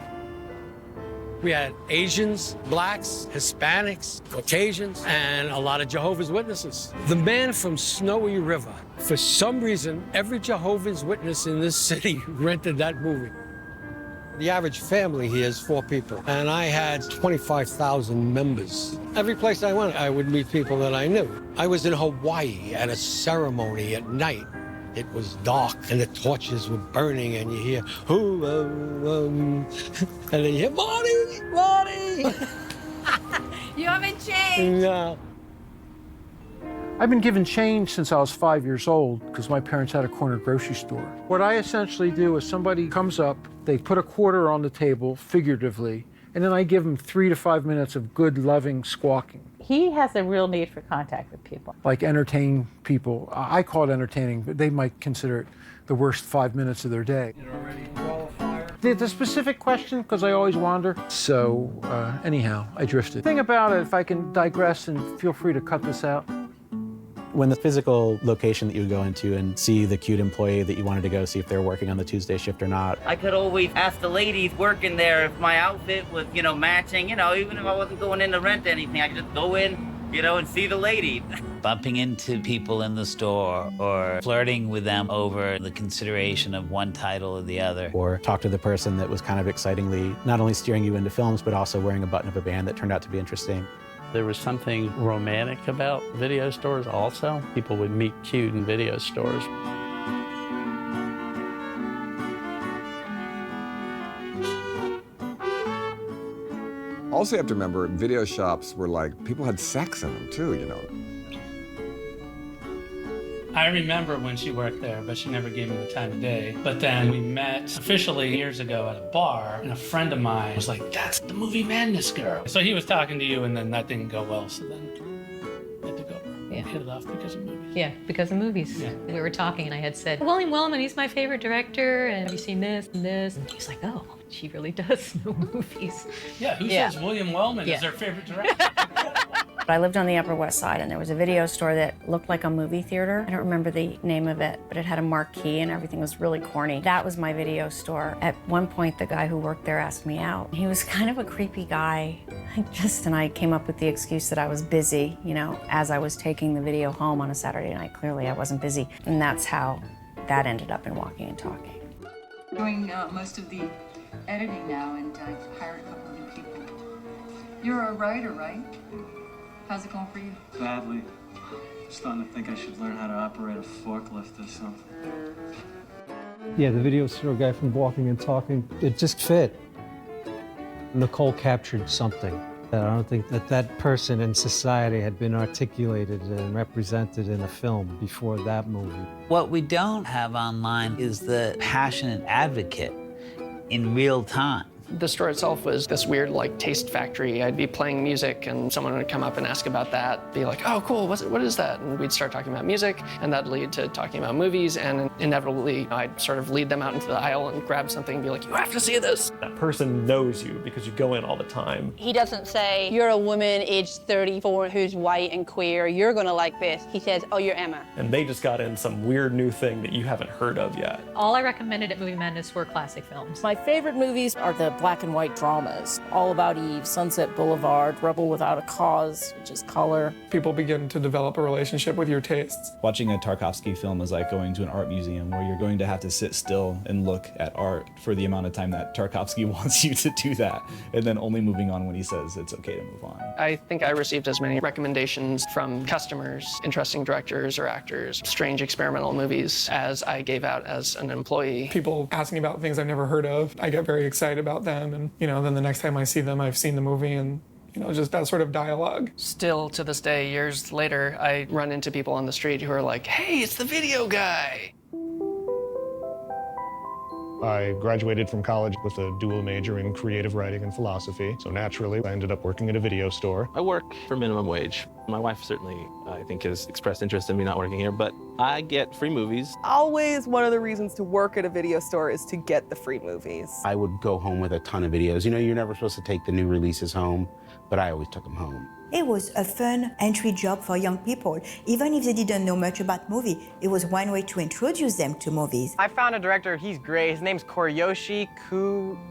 Speaker 16: We had Asians, blacks, Hispanics, Caucasians, and a lot of Jehovah's Witnesses. The Man from Snowy River. For some reason, every Jehovah's Witness in this city rented that movie. The average family here is 4 people, and I had 25,000 members. Every place I went, I would meet people that I knew. I was in Hawaii at a ceremony at night. It was dark, and the torches were burning, and you hear, and then you hear, Marty, Marty!
Speaker 22: You haven't changed.
Speaker 16: No.
Speaker 19: I've been given change since I was 5 years old because my parents had a corner grocery store. What I essentially do is somebody comes up, they put a quarter on the table, figuratively, and then I give them 3 to 5 minutes of good, loving squawking.
Speaker 25: He has a real need for contact with people.
Speaker 19: Like entertain people. I call it entertaining, but they might consider it the worst 5 minutes of their day. The specific question, because I always wander. So anyhow, I drifted. The thing about it, if I can digress, and feel free to cut this out,
Speaker 27: When the physical location that you would go into and see the cute employee that you wanted to go see if they were working on the Tuesday shift or not.
Speaker 3: I could always ask the ladies working there if my outfit was, matching, even if I wasn't going in to rent anything, I could just go in, and see the ladies.
Speaker 23: Bumping into people in the store or flirting with them over the consideration of one title or the other.
Speaker 27: Or talk to the person that was kind of excitingly not only steering you into films, but also wearing a button of a band that turned out to be interesting.
Speaker 11: There was something romantic about video stores also. People would meet cute in video stores.
Speaker 20: Also, you have to remember, video shops were like, people had sex in them too,
Speaker 4: I remember when she worked there, but she never gave me the time of day. But then we met officially years ago at a bar, and a friend of mine was like, that's the Movie Madness girl. So he was talking to you, and then that didn't go well, so then we had to go. Yeah. Hit it off because of movies.
Speaker 9: Yeah, because of movies. Yeah. We were talking, and I had said, William Wellman, he's my favorite director, and have you seen this and this? And he's like, oh, she really does know movies.
Speaker 4: Yeah, who says William Wellman is their favorite director?
Speaker 2: I lived on the Upper West Side, and there was a video store that looked like a movie theater. I don't remember the name of it, but it had a marquee and everything was really corny. That was my video store. At one point, the guy who worked there asked me out. He was kind of a creepy guy. And I came up with the excuse that I was busy, as I was taking the video home on a Saturday night. Clearly, I wasn't busy. And that's how that ended up in Walking and Talking.
Speaker 13: Doing most of the editing now, and I've hired a couple new people. You're a writer, right? How's it going for you?
Speaker 14: Badly. I'm starting to think I should learn how to operate a forklift or something.
Speaker 17: Yeah, the video store guy from Walking and Talking, it just fit. Nicole captured something that I don't think that person in society had been articulated and represented in a film before that movie.
Speaker 23: What we don't have online is the passionate advocate in real time.
Speaker 18: The store itself was this weird, taste factory. I'd be playing music, and someone would come up and ask about that, be like, oh, cool, what is that? And we'd start talking about music, and that'd lead to talking about movies, and inevitably, I'd sort of lead them out into the aisle and grab something and be like, you have to see this.
Speaker 24: That person knows you because you go in all the time.
Speaker 26: He doesn't say, you're a woman aged 34 who's white and queer, you're gonna like this. He says, oh, you're Emma.
Speaker 24: And they just got in some weird new thing that you haven't heard of yet.
Speaker 9: All I recommended at Movie Madness were classic films.
Speaker 29: My favorite movies are the black and white dramas. All About Eve, Sunset Boulevard, Rebel Without a Cause, which is color.
Speaker 6: People begin to develop a relationship with your tastes.
Speaker 30: Watching a Tarkovsky film is like going to an art museum where you're going to have to sit still and look at art for the amount of time that Tarkovsky wants you to do that, and then only moving on when he says it's okay to move on.
Speaker 18: I think I received as many recommendations from customers, interesting directors or actors, strange experimental movies as I gave out as an employee.
Speaker 6: People asking about things I've never heard of. I get very excited about them, and then the next time I see them, I've seen the movie, and just that sort of dialogue.
Speaker 18: Still to this day, years later, I run into people on the street who are like, hey, it's the video guy.
Speaker 31: I graduated from college with a dual major in creative writing and philosophy, so naturally I ended up working at a video store.
Speaker 32: I work for minimum wage. My wife certainly, I think, has expressed interest in me not working here, but I get free movies.
Speaker 34: Always one of the reasons to work at a video store is to get the free movies.
Speaker 35: I would go home with a ton of videos. You're never supposed to take the new releases home, but I always took them home.
Speaker 36: It was a fun entry job for young people. Even if they didn't know much about movie, it was one way to introduce them to movies.
Speaker 37: I found a director, he's great. His name's Koryoshi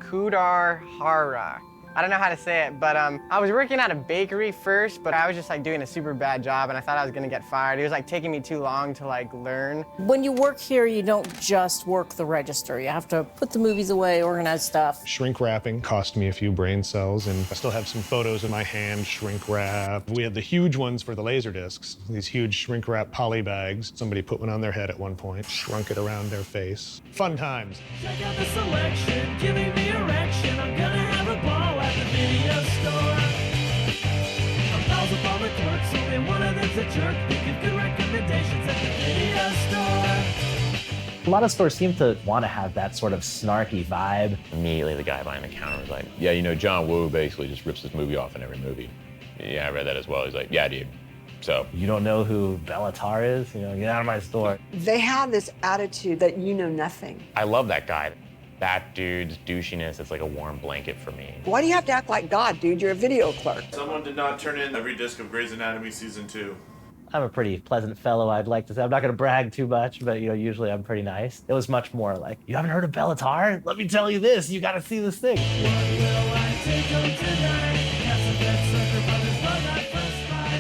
Speaker 37: Kudarhara. I don't know how to say it, but I was working at a bakery first, but I was just doing a super bad job, and I thought I was gonna get fired. It was taking me too long to learn.
Speaker 29: When you work here, you don't just work the register. You have to put the movies away, organize stuff.
Speaker 31: Shrink wrapping cost me a few brain cells, and I still have some photos in my hand shrink wrap. We had the huge ones for the laser discs, these huge shrink wrap poly bags. Somebody put one on their head at one point, shrunk it around their face. Fun times.
Speaker 38: Check out the selection, giving me erection. I'm gonna have a ball at the video store. A thousand all the clerks, only one of them's a jerk. They give good recommendations at the video store.
Speaker 39: A lot of stores seem to want to have that sort of snarky vibe.
Speaker 11: Immediately the guy behind the counter was like, yeah, John Woo basically just rips this movie off in every movie. Yeah, I read that as well. He's like, yeah, dude. So.
Speaker 39: You don't know who Bellatar is? Get out of my store.
Speaker 40: They have this attitude that you know nothing.
Speaker 11: I love that guy. That dude's douchiness is like a warm blanket for me.
Speaker 40: Why do you have to act like God, dude? You're a video clerk.
Speaker 41: Someone did not turn in every disc of Grey's Anatomy Season 2.
Speaker 39: I'm a pretty pleasant fellow, I'd like to say. I'm not going to brag too much, but usually I'm pretty nice. It was much more like, you haven't heard of Bellatar? Let me tell you this, you got to see this thing.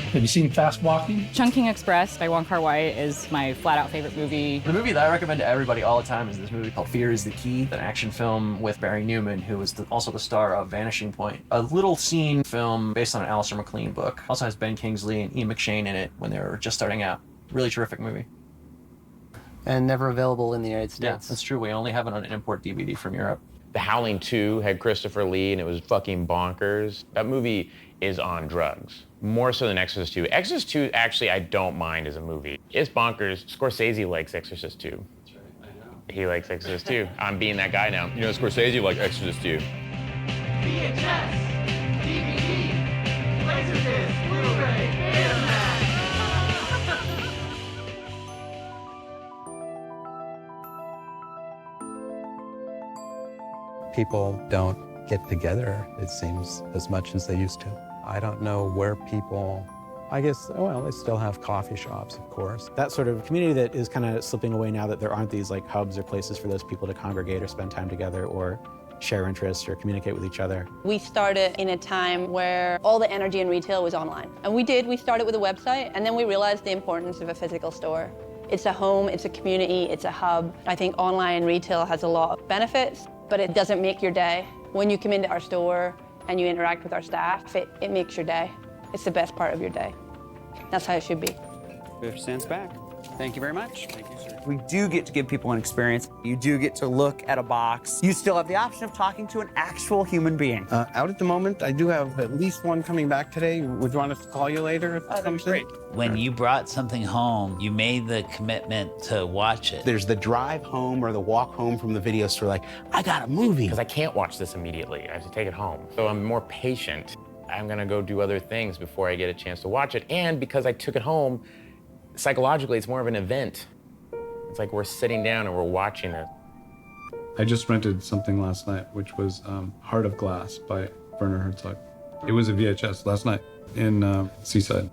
Speaker 1: Have you seen Fast Walking?
Speaker 2: Chungking Express by Wong Kar-wai is my flat-out favorite movie.
Speaker 3: The movie that I recommend to everybody all the time is this movie called Fear is the Key, an action film with Barry Newman, who was also the star of Vanishing Point. A little scene film based on an Alistair MacLean book. Also has Ben Kingsley and Ian McShane in it when they were just starting out. Really terrific movie.
Speaker 18: And never available in the United States.
Speaker 3: Yeah, that's true. We only have it on an import DVD from Europe.
Speaker 11: The Howling 2 had Christopher Lee, and it was fucking bonkers. That movie is on drugs, more so than Exorcist 2. Exorcist 2, actually, I don't mind as a movie. It's bonkers. Scorsese likes Exorcist 2. That's right, I know. He likes Exorcist 2. I'm being that guy now. You know, Scorsese likes Exorcist 2.
Speaker 38: VHS, DVD, Laserdisc, Blu-ray, Betamax.
Speaker 4: People don't get together, it seems, as much as they used to. I don't know where people, I guess, well, they still have coffee shops, of course.
Speaker 5: That sort of community that is kind of slipping away now that there aren't these like hubs or places for those people to congregate or spend time together or share interests or communicate with each other.
Speaker 26: We started in a time where all the energy in retail was online. And we started with a website, and then we realized the importance of a physical store. It's a home, it's a community, it's a hub. I think online retail has a lot of benefits, but it doesn't make your day. When you come into our store and you interact with our staff, it makes your day. It's the best part of your day. That's how it should be.
Speaker 7: Fifth stands back. Thank you very much. Thank you, sir.
Speaker 8: We do get to give people an experience. You do get to look at a box. You still have the option of talking to an actual human being.
Speaker 35: Out at the moment, I do have at least one coming back today. Would you want us to call you later if it comes in?
Speaker 23: When you brought something home, you made the commitment to watch it.
Speaker 35: There's the drive home or the walk home from the video store, like, I got a movie.
Speaker 11: Because I can't watch this immediately. I have to take it home. So I'm more patient. I'm gonna go do other things before I get a chance to watch it. And because I took it home, psychologically, it's more of an event. It's like we're sitting down and we're watching it.
Speaker 10: I just rented something last night, which was Heart of Glass by Werner Herzog. It was a VHS last night in Seaside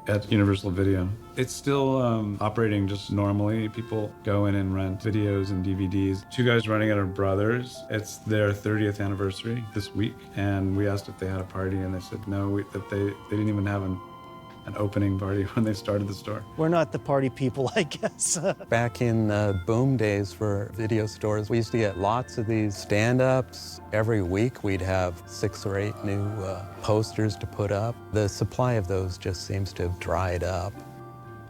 Speaker 10: at Universal Video. It's still operating just normally. People go in and rent videos and DVDs. Two guys running it are brothers. It's their 30th anniversary this week, and we asked if they had a party, and they said no, that they didn't even have an opening party when they started the store.
Speaker 12: We're not the party people, I guess.
Speaker 4: Back in boom days for video stores, we used to get lots of these stand-ups. Every week we'd have 6 or 8 new posters to put up. The supply of those just seems to have dried up.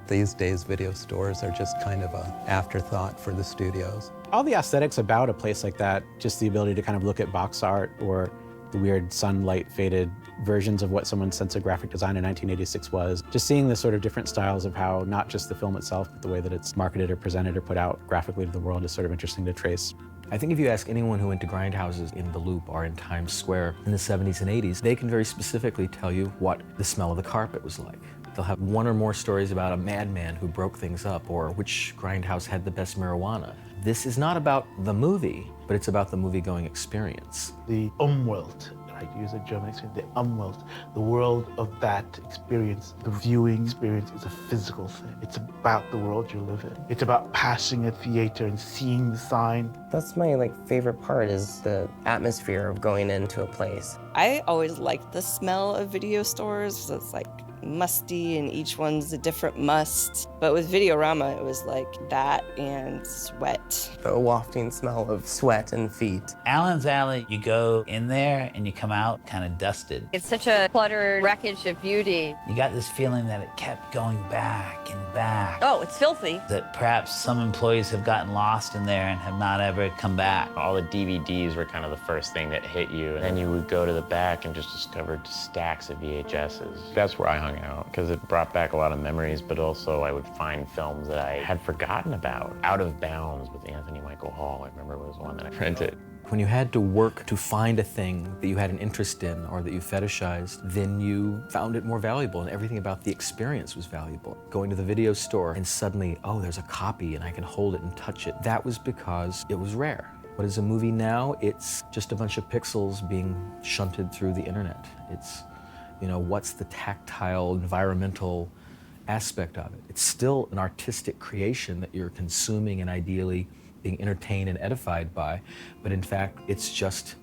Speaker 4: These days, video stores are just kind of an afterthought for the studios.
Speaker 5: All the aesthetics about a place like that, just the ability to kind of look at box art or the weird sunlight faded versions of what someone's sense of graphic design in 1986 was. Just seeing the sort of different styles of how not just the film itself, but the way that it's marketed or presented or put out graphically to the world is sort of interesting to trace.
Speaker 13: I think if you ask anyone who went to grindhouses in the Loop or in Times Square in the 70s and 80s, they can very specifically tell you what the smell of the carpet was like. They'll have one or more stories about a madman who broke things up or which grindhouse had the best marijuana. This is not about the movie, but it's about the movie-going experience.
Speaker 15: The Umwelt, I use a German expression, the Umwelt, the world of that experience. The viewing experience is a physical thing. It's about the world you live in. It's about passing a theater and seeing the sign.
Speaker 16: That's my favorite part is the atmosphere of going into a place.
Speaker 19: I always liked the smell of video stores. So it's musty and each one's a different must. But with Videorama, it was like that and sweat.
Speaker 16: The wafting smell of sweat and feet.
Speaker 23: Allen's Alley, you go in there and you come out kind of dusted.
Speaker 20: It's such a cluttered wreckage of beauty.
Speaker 23: You got this feeling that it kept going back and back.
Speaker 20: Oh, it's filthy.
Speaker 23: That perhaps some employees have gotten lost in there and have not ever come back.
Speaker 11: All the DVDs were kind of the first thing that hit you. And then you would go to the back and just discover stacks of VHSs. That's where I hung out, because it brought back a lot of memories, but also I would find films that I had forgotten about. Out of Bounds with Anthony Michael Hall, I remember was one that I rented.
Speaker 13: When you had to work to find a thing that you had an interest in or that you fetishized, then you found it more valuable, and everything about the experience was valuable. Going to the video store and suddenly, oh, there's a copy and I can hold it and touch it. That was because it was rare. What is a movie now? It's just a bunch of pixels being shunted through the internet. It's, what's the tactile, environmental aspect of it. It's still an artistic creation that you're consuming and ideally being entertained and edified by, but in fact, it's just,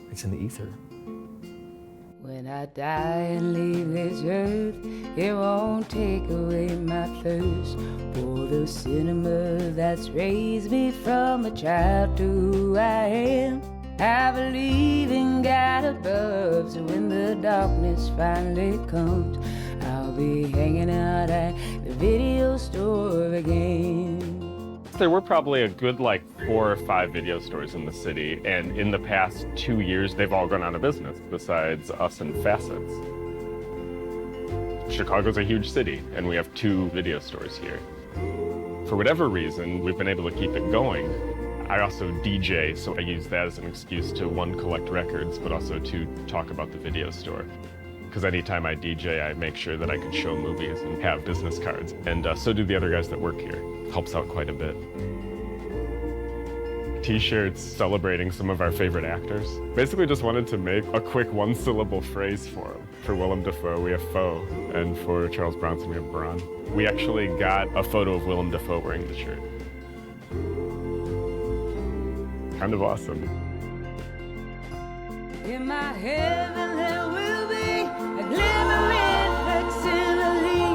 Speaker 13: it's in the ether.
Speaker 6: When I die and leave this earth, it won't take away my thirst for the cinema that's raised me from a child to who I am. I believe in God above, so when the darkness finally comes, I'll be hanging out at the video store again.
Speaker 9: There were probably a good 4 or 5 video stores in the city, and in the past 2 years, they've all gone out of business, besides us and Facets. Chicago's a huge city, and we have 2 video stores here. For whatever reason, we've been able to keep it going. I also DJ, so I use that as an excuse to, 1, collect records, but also 2, talk about the video store. Because anytime I DJ, I make sure that I can show movies and have business cards. And so do the other guys that work here. Helps out quite a bit. T-shirts celebrating some of our favorite actors. Basically just wanted to make a quick 1-syllable phrase for them. For Willem Dafoe, we have Foe, and for Charles Bronson, we have Braun. We actually got a photo of Willem Dafoe wearing the shirt. Kind of awesome.
Speaker 6: In my heaven there will be a glimmering facsimile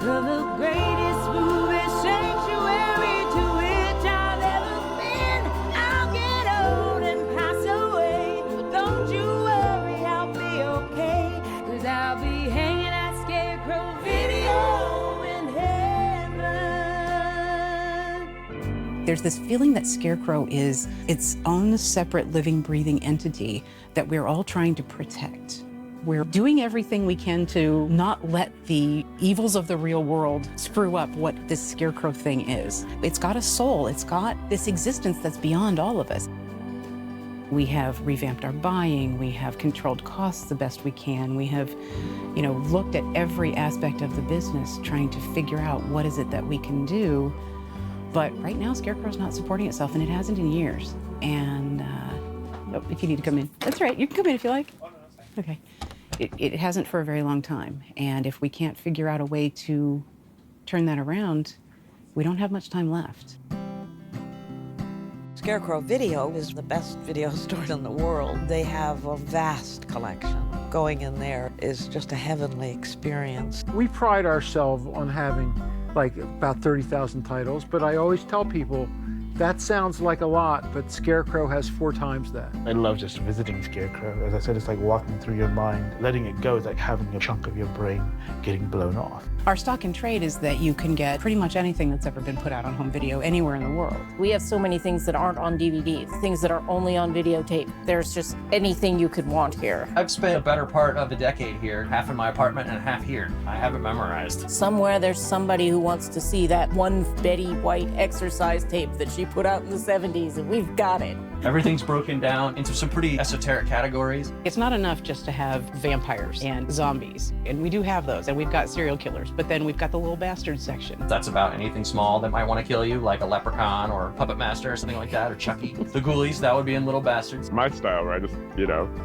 Speaker 6: of the greatest movie sanctuary to which I've ever been. I'll get old and pass away, but don't you worry, I'll be okay, 'cause I'll be hanging at Scarecrow Video in heaven.
Speaker 14: There's this feeling that Scarecrow is its own separate living, breathing entity that we're all trying to protect. We're doing everything we can to not let the evils of the real world screw up what this Scarecrow thing is. It's got a soul, it's got this existence that's beyond all of us. We have revamped our buying, we have controlled costs the best we can, we have, looked at every aspect of the business trying to figure out what is it that we can do. But right now, Scarecrow's not supporting itself, and it hasn't in years. And if you need to come in, that's right, you can come in if you like. Okay. It hasn't for a very long time. And if we can't figure out a way to turn that around, we don't have much time left.
Speaker 17: Scarecrow Video is the best video store in the world. They have a vast collection. Going in there is just a heavenly experience.
Speaker 21: We pride ourselves on having about 30,000 titles, but I always tell people that sounds like a lot, but Scarecrow has 4 times that.
Speaker 15: I love just visiting Scarecrow. As I said, it's like walking through your mind. Letting it go is like having a chunk of your brain getting blown off.
Speaker 14: Our stock and trade is that you can get pretty much anything that's ever been put out on home video anywhere in the world.
Speaker 22: We have so many things that aren't on DVD, things that are only on videotape. There's just anything you could want here.
Speaker 3: I've spent a better part of a decade here, half in my apartment and half here. I have it memorized.
Speaker 22: Somewhere there's somebody who wants to see that one Betty White exercise tape that she put out in the 70s, and we've got it.
Speaker 3: Everything's broken down into some pretty esoteric categories.
Speaker 14: It's not enough just to have vampires and zombies, and we do have those, and we've got serial killers, but then we've got the little bastard section.
Speaker 3: That's about anything small that might want to kill you, like a leprechaun or a puppet master or something like that, or Chucky. The Ghoulies, that would be in Little Bastards.
Speaker 9: My style, where I just,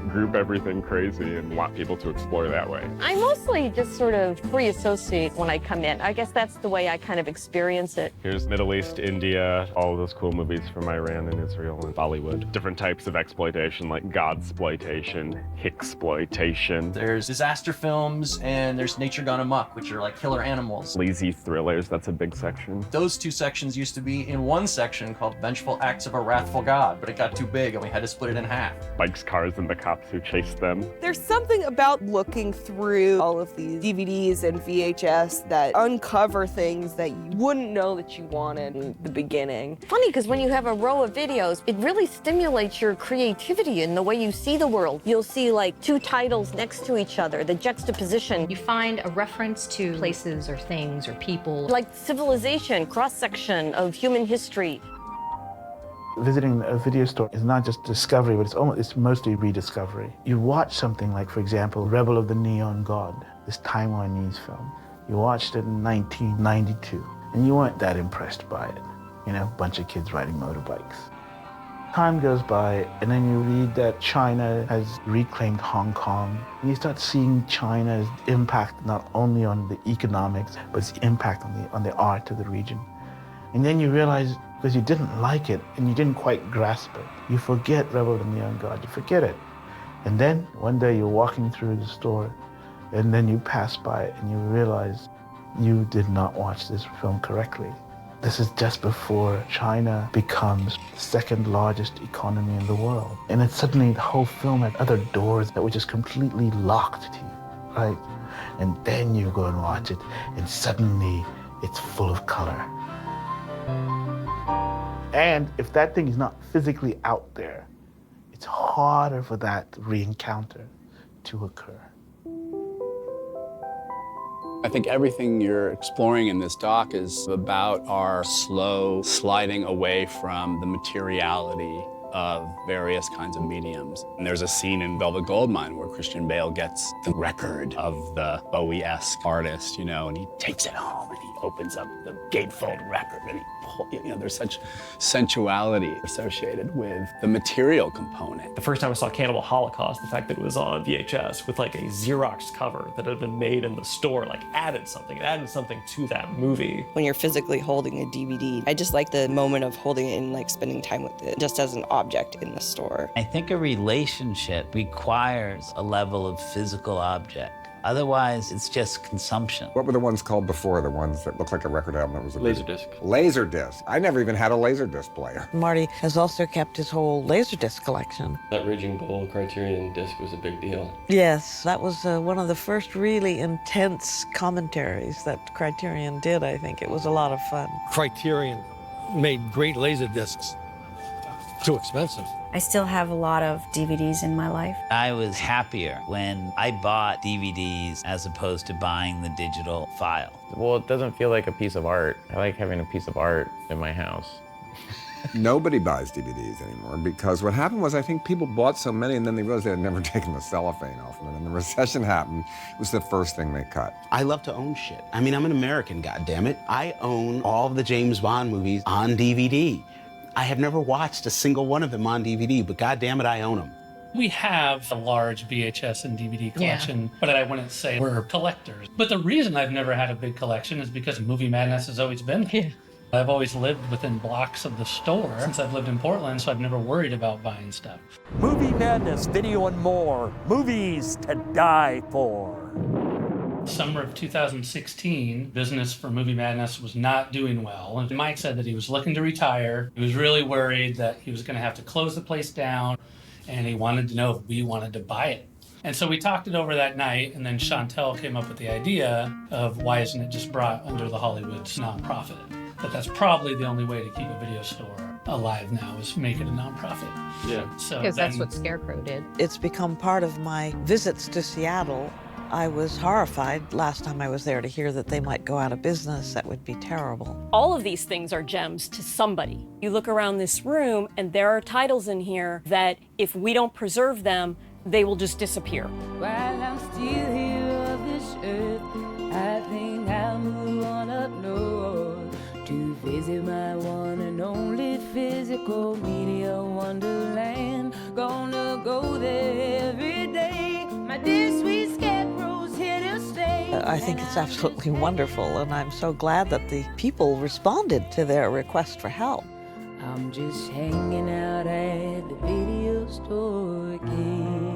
Speaker 9: group everything crazy and want people to explore that way.
Speaker 20: I mostly just sort of free associate when I come in. I guess that's the way I kind of experience it.
Speaker 9: Here's Middle East, India, all of those cool movies from Iran and Israel and Bollywood. Different types of exploitation, like Godsploitation, Hicksploitation.
Speaker 3: There's disaster films and there's nature gone amok, which are like killer animals.
Speaker 9: Sleazy thrillers, that's a big section.
Speaker 3: Those 2 sections used to be in one section called Vengeful Acts of a Wrathful God, but it got too big and we had to split it in half.
Speaker 9: Bikes, cars, and the cops who chase them.
Speaker 24: There's something about looking through all of these DVDs and VHS that uncover things that you wouldn't know that you wanted in the beginning.
Speaker 20: Funny, because when you have a row of videos, it really stimulates your creativity in the way you see the world. You'll see like 2 titles next to each other, the juxtaposition.
Speaker 25: You find a reference to places or things or people.
Speaker 20: Like civilization, cross-section of human history.
Speaker 15: Visiting a video store is not just discovery, but it's mostly rediscovery. You watch something like, for example, Rebel of the Neon God, this Taiwanese film. You watched it in 1992, and you weren't that impressed by it. A bunch of kids riding motorbikes. Time goes by, and then you read that China has reclaimed Hong Kong. And you start seeing China's impact not only on the economics, but its impact on the art of the region. And then you realize, because you didn't like it and you didn't quite grasp it, you forget Rebel of the Neon God, you forget it. And then one day you're walking through the store, and then you pass by it and you realize you did not watch this film correctly. This is just before China becomes the second largest economy in the world. And then suddenly the whole film had other doors that were just completely locked to you, right? And then you go and watch it, and suddenly it's full of color. And if that thing is not physically out there, it's harder for that re-encounter to occur.
Speaker 1: I think everything you're exploring in this doc is about our slow sliding away from the materiality of various kinds of mediums. And there's a scene in Velvet Goldmine where Christian Bale gets the record of the Bowie-esque artist, and he takes it home and he opens up the gatefold record and there's such sensuality associated with the material component.
Speaker 2: The first time I saw Cannibal Holocaust, the fact that it was on VHS with like a Xerox cover that had been made in the store, added something to that movie.
Speaker 19: When you're physically holding a DVD, I just like the moment of holding it and spending time with it, just as an object in the store.
Speaker 23: I think a relationship requires a level of physical object. Otherwise, it's just consumption.
Speaker 7: What were the ones called before, the ones that looked like a record album that was a
Speaker 9: Laserdisc.
Speaker 7: Laserdisc. I never even had a Laserdisc player.
Speaker 17: Marty has also kept his whole Laserdisc collection.
Speaker 8: That Raging Bull Criterion disc was a big deal.
Speaker 17: Yes, that was one of the first really intense commentaries that Criterion did, I think. It was a lot of fun.
Speaker 18: Criterion made great Laserdiscs. Too expensive.
Speaker 26: I still have a lot of DVDs in my life.
Speaker 23: I was happier when I bought DVDs as opposed to buying the digital file.
Speaker 11: Well, it doesn't feel like a piece of art. I like having a piece of art in my house.
Speaker 7: Nobody buys DVDs anymore because what happened was I think people bought so many and then they realized they had never taken the cellophane off them. And when the recession happened, it was the first thing they cut.
Speaker 27: I love to own shit. I mean, I'm an American, goddammit. I own all of the James Bond movies on DVD. I have never watched a single one of them on DVD, but goddammit, I own them.
Speaker 28: We have a large VHS and DVD collection, but I wouldn't say we're collectors. But the reason I've never had a big collection is because Movie Madness has always been here. I've always lived within blocks of the store since I've lived in Portland, so I've never worried about buying stuff.
Speaker 29: Movie Madness, video and more. Movies to die for.
Speaker 28: Summer of 2016, business for Movie Madness was not doing well. And Mike said that he was looking to retire. He was really worried that he was going to have to close the place down, and he wanted to know if we wanted to buy it. And so we talked it over that night, and then Chantel came up with the idea of why isn't it just brought under the Hollywood's nonprofit? But that's probably the only way to keep a video store alive now is make it a nonprofit.
Speaker 8: Yeah.
Speaker 28: So
Speaker 25: because that's what Scarecrow did.
Speaker 17: It's become part of my visits to Seattle. I was horrified last time I was there to hear that they might go out of business. That would be terrible.
Speaker 30: All of these things are gems to somebody. You look around this room and there are titles in here that if we don't preserve them, they will just disappear.
Speaker 6: While I'm still here of this earth, I think I'll move on up north to visit my one and only physical media wonderland. Gonna go there every day. My dear sweet scarecrow's here to stay.
Speaker 17: I think it's absolutely wonderful, and I'm so glad that the people responded to their request for help.
Speaker 6: I'm just hanging out at the video store again.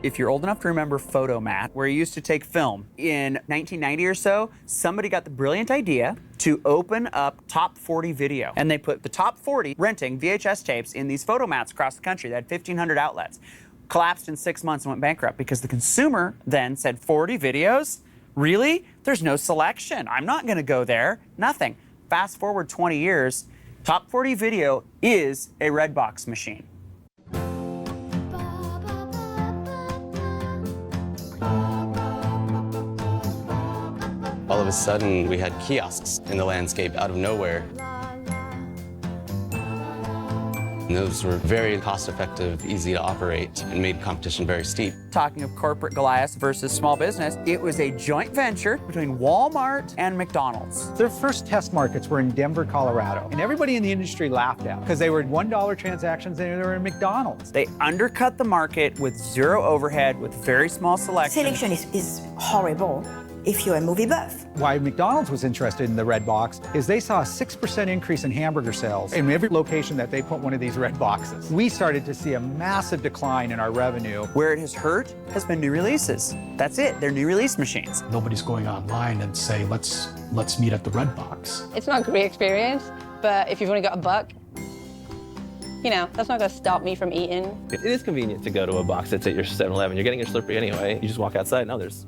Speaker 31: If you're old enough to remember Photomat, where you used to take film, in 1990 or so, somebody got the brilliant idea to open up Top 40 Video. And they put the Top 40 renting VHS tapes in these Photomats across the country. They had 1,500 outlets. Collapsed in 6 months and went bankrupt because the consumer then said, 40 videos? Really? There's no selection. I'm not going to go there. Nothing. Fast forward 20 years, Top 40 Video is a Redbox machine.
Speaker 8: All of a sudden, we had kiosks in the landscape out of nowhere. And those were very cost-effective, easy to operate, and made competition very steep.
Speaker 31: Talking of corporate Goliath versus small business, it was a joint venture between Walmart and McDonald's.
Speaker 3: Their first test markets were in Denver, Colorado, and everybody in the industry laughed at because they were $1 transactions and they were in McDonald's.
Speaker 31: They undercut the market with zero overhead, with very small selection.
Speaker 26: Selection is horrible if you're a movie buff.
Speaker 3: Why McDonald's was interested in the red box is they saw a 6% increase in hamburger sales in every location that they put one of these red boxes. We started to see a massive decline in our revenue.
Speaker 31: Where it has hurt has been new releases. That's it, they're new release machines.
Speaker 4: Nobody's going online and say, let's meet at the red box.
Speaker 5: It's not a great experience, but if you've only got a buck, you know, that's not gonna stop me from eating.
Speaker 10: It is convenient to go to a box that's at your 7-Eleven. You're getting your Slurpee anyway. You just walk outside, now there's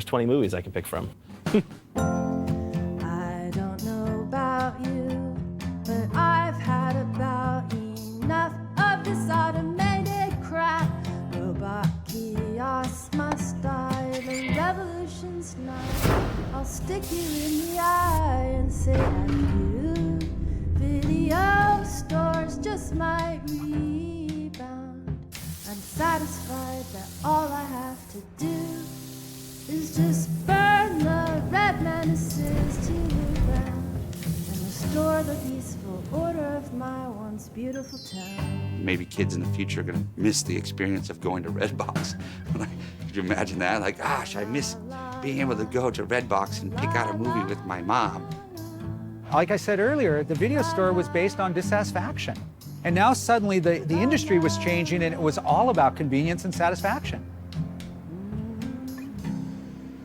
Speaker 10: 20 movies I can pick from.
Speaker 6: I don't know about you, but I've had about enough of this automated crap. Robot kiosks must die, the revolution's not. I'll stick you in the eye and say that you video stores just might rebound. I'm satisfied that all I have to do is just burn the red menaces to the ground and restore the peaceful order of my once beautiful town.
Speaker 12: Maybe kids in the future are gonna miss the experience of going to Redbox. Could you imagine that? Like, gosh, I miss being able to go to Redbox and pick out a movie with my mom.
Speaker 3: Like I said earlier, the video store was based on dissatisfaction. And now suddenly the industry was changing and it was all about convenience and satisfaction.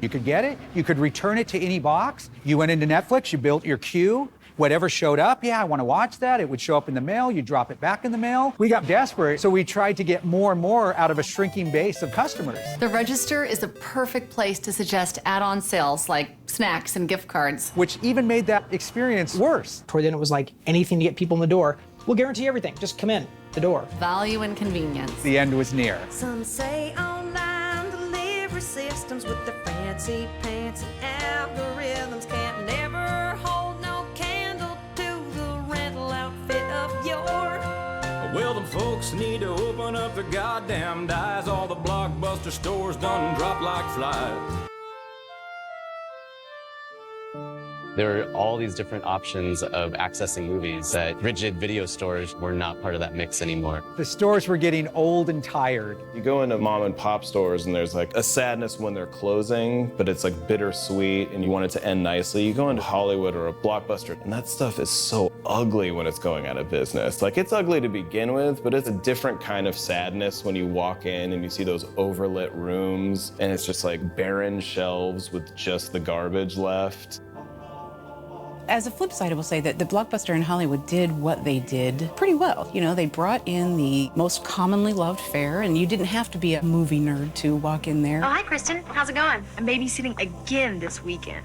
Speaker 3: You could get it, you could return it to any box. You went into Netflix, you built your queue. Whatever showed up, yeah, I want to watch that. It would show up in the mail, you drop it back in the mail. We got desperate, so we tried to get more and more out of a shrinking base of customers.
Speaker 13: The register is a perfect place to suggest add-on sales like snacks and gift cards.
Speaker 3: Which even made that experience worse.
Speaker 14: Toward then it was like anything to get people in the door. We'll guarantee everything, just come in the door.
Speaker 13: Value and convenience.
Speaker 3: The end was near.
Speaker 6: Some say online delivery systems with their fancy pants and algorithms can't never hold no candle to the rental outfit of your.
Speaker 16: Well, them folks need to open up their goddamn eyes. All the blockbuster stores done drop like flies.
Speaker 8: There are all these different options of accessing movies that rigid video stores were not part of that mix anymore.
Speaker 3: The stores were getting old and tired.
Speaker 9: You go into mom and pop stores and there's like a sadness when they're closing, but it's like bittersweet and you want it to end nicely. You go into Hollywood or a Blockbuster and that stuff is so ugly when it's going out of business. Like, it's ugly to begin with, but it's a different kind of sadness when you walk in and you see those overlit rooms and it's just like barren shelves with just the garbage left.
Speaker 21: As a flip side, I will say that the Blockbuster in Hollywood did what they did pretty well. You know, they brought in the most commonly loved fare, and you didn't have to be a movie nerd to walk in there.
Speaker 22: Oh, hi, Kristen. How's it going? I'm babysitting again this weekend.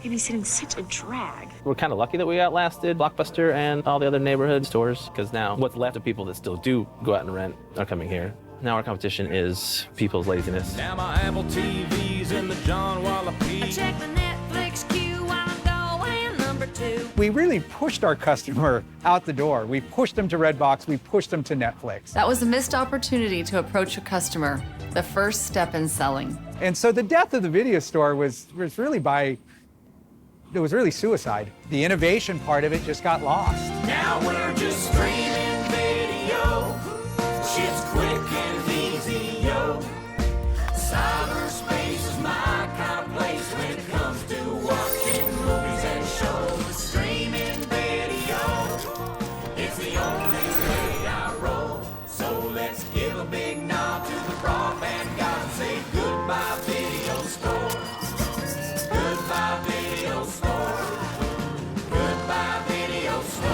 Speaker 22: Babysitting's such a drag.
Speaker 10: We're kind of lucky that we outlasted Blockbuster and all the other neighborhood stores, because now what's left of people that still do go out and rent are coming here. Now our competition is people's laziness.
Speaker 16: Now my Apple TV's in the John Wallopy.
Speaker 6: I check the Netflix queue while I'm going number 2.
Speaker 3: We really pushed our customer out the door. We pushed them to Redbox, we pushed them to Netflix.
Speaker 13: That was a missed opportunity to approach a customer, the first step in selling.
Speaker 3: And so the death of the video store was really suicide. The innovation part of it just got lost.
Speaker 16: Now we're just streaming video. Shit's quick and easy, yo. Cyberspace is my kind of place when it comes to watching movies and shows. Streaming video, it's the only way I roll. So let's give a big nod to the broadband god and say goodbye, video store. Goodbye, video store. Goodbye, video store.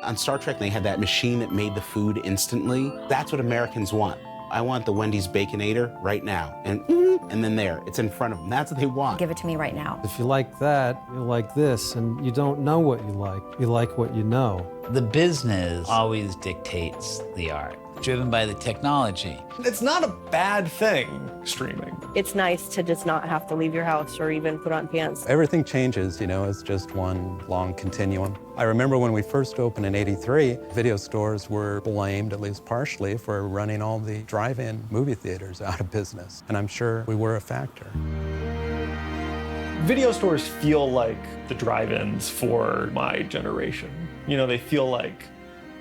Speaker 27: On Star Trek, they had that machine that made the food instantly. That's what Americans want. I want the Wendy's Baconator right now. And then there, it's in front of them. That's what they want.
Speaker 26: Give it to me right now.
Speaker 18: If you like that, you like this, and you don't know what you like what you know.
Speaker 1: The business always dictates the art, driven by the technology.
Speaker 2: It's not a bad thing, streaming.
Speaker 30: It's nice to just not have to leave your house or even put on pants.
Speaker 7: Everything changes, you know, it's just one long continuum. I remember when we first opened in '83, video stores were blamed, at least partially, for running all the drive-in movie theaters out of business. And I'm sure we were a factor.
Speaker 2: Video stores feel like the drive-ins for my generation. You know, they feel like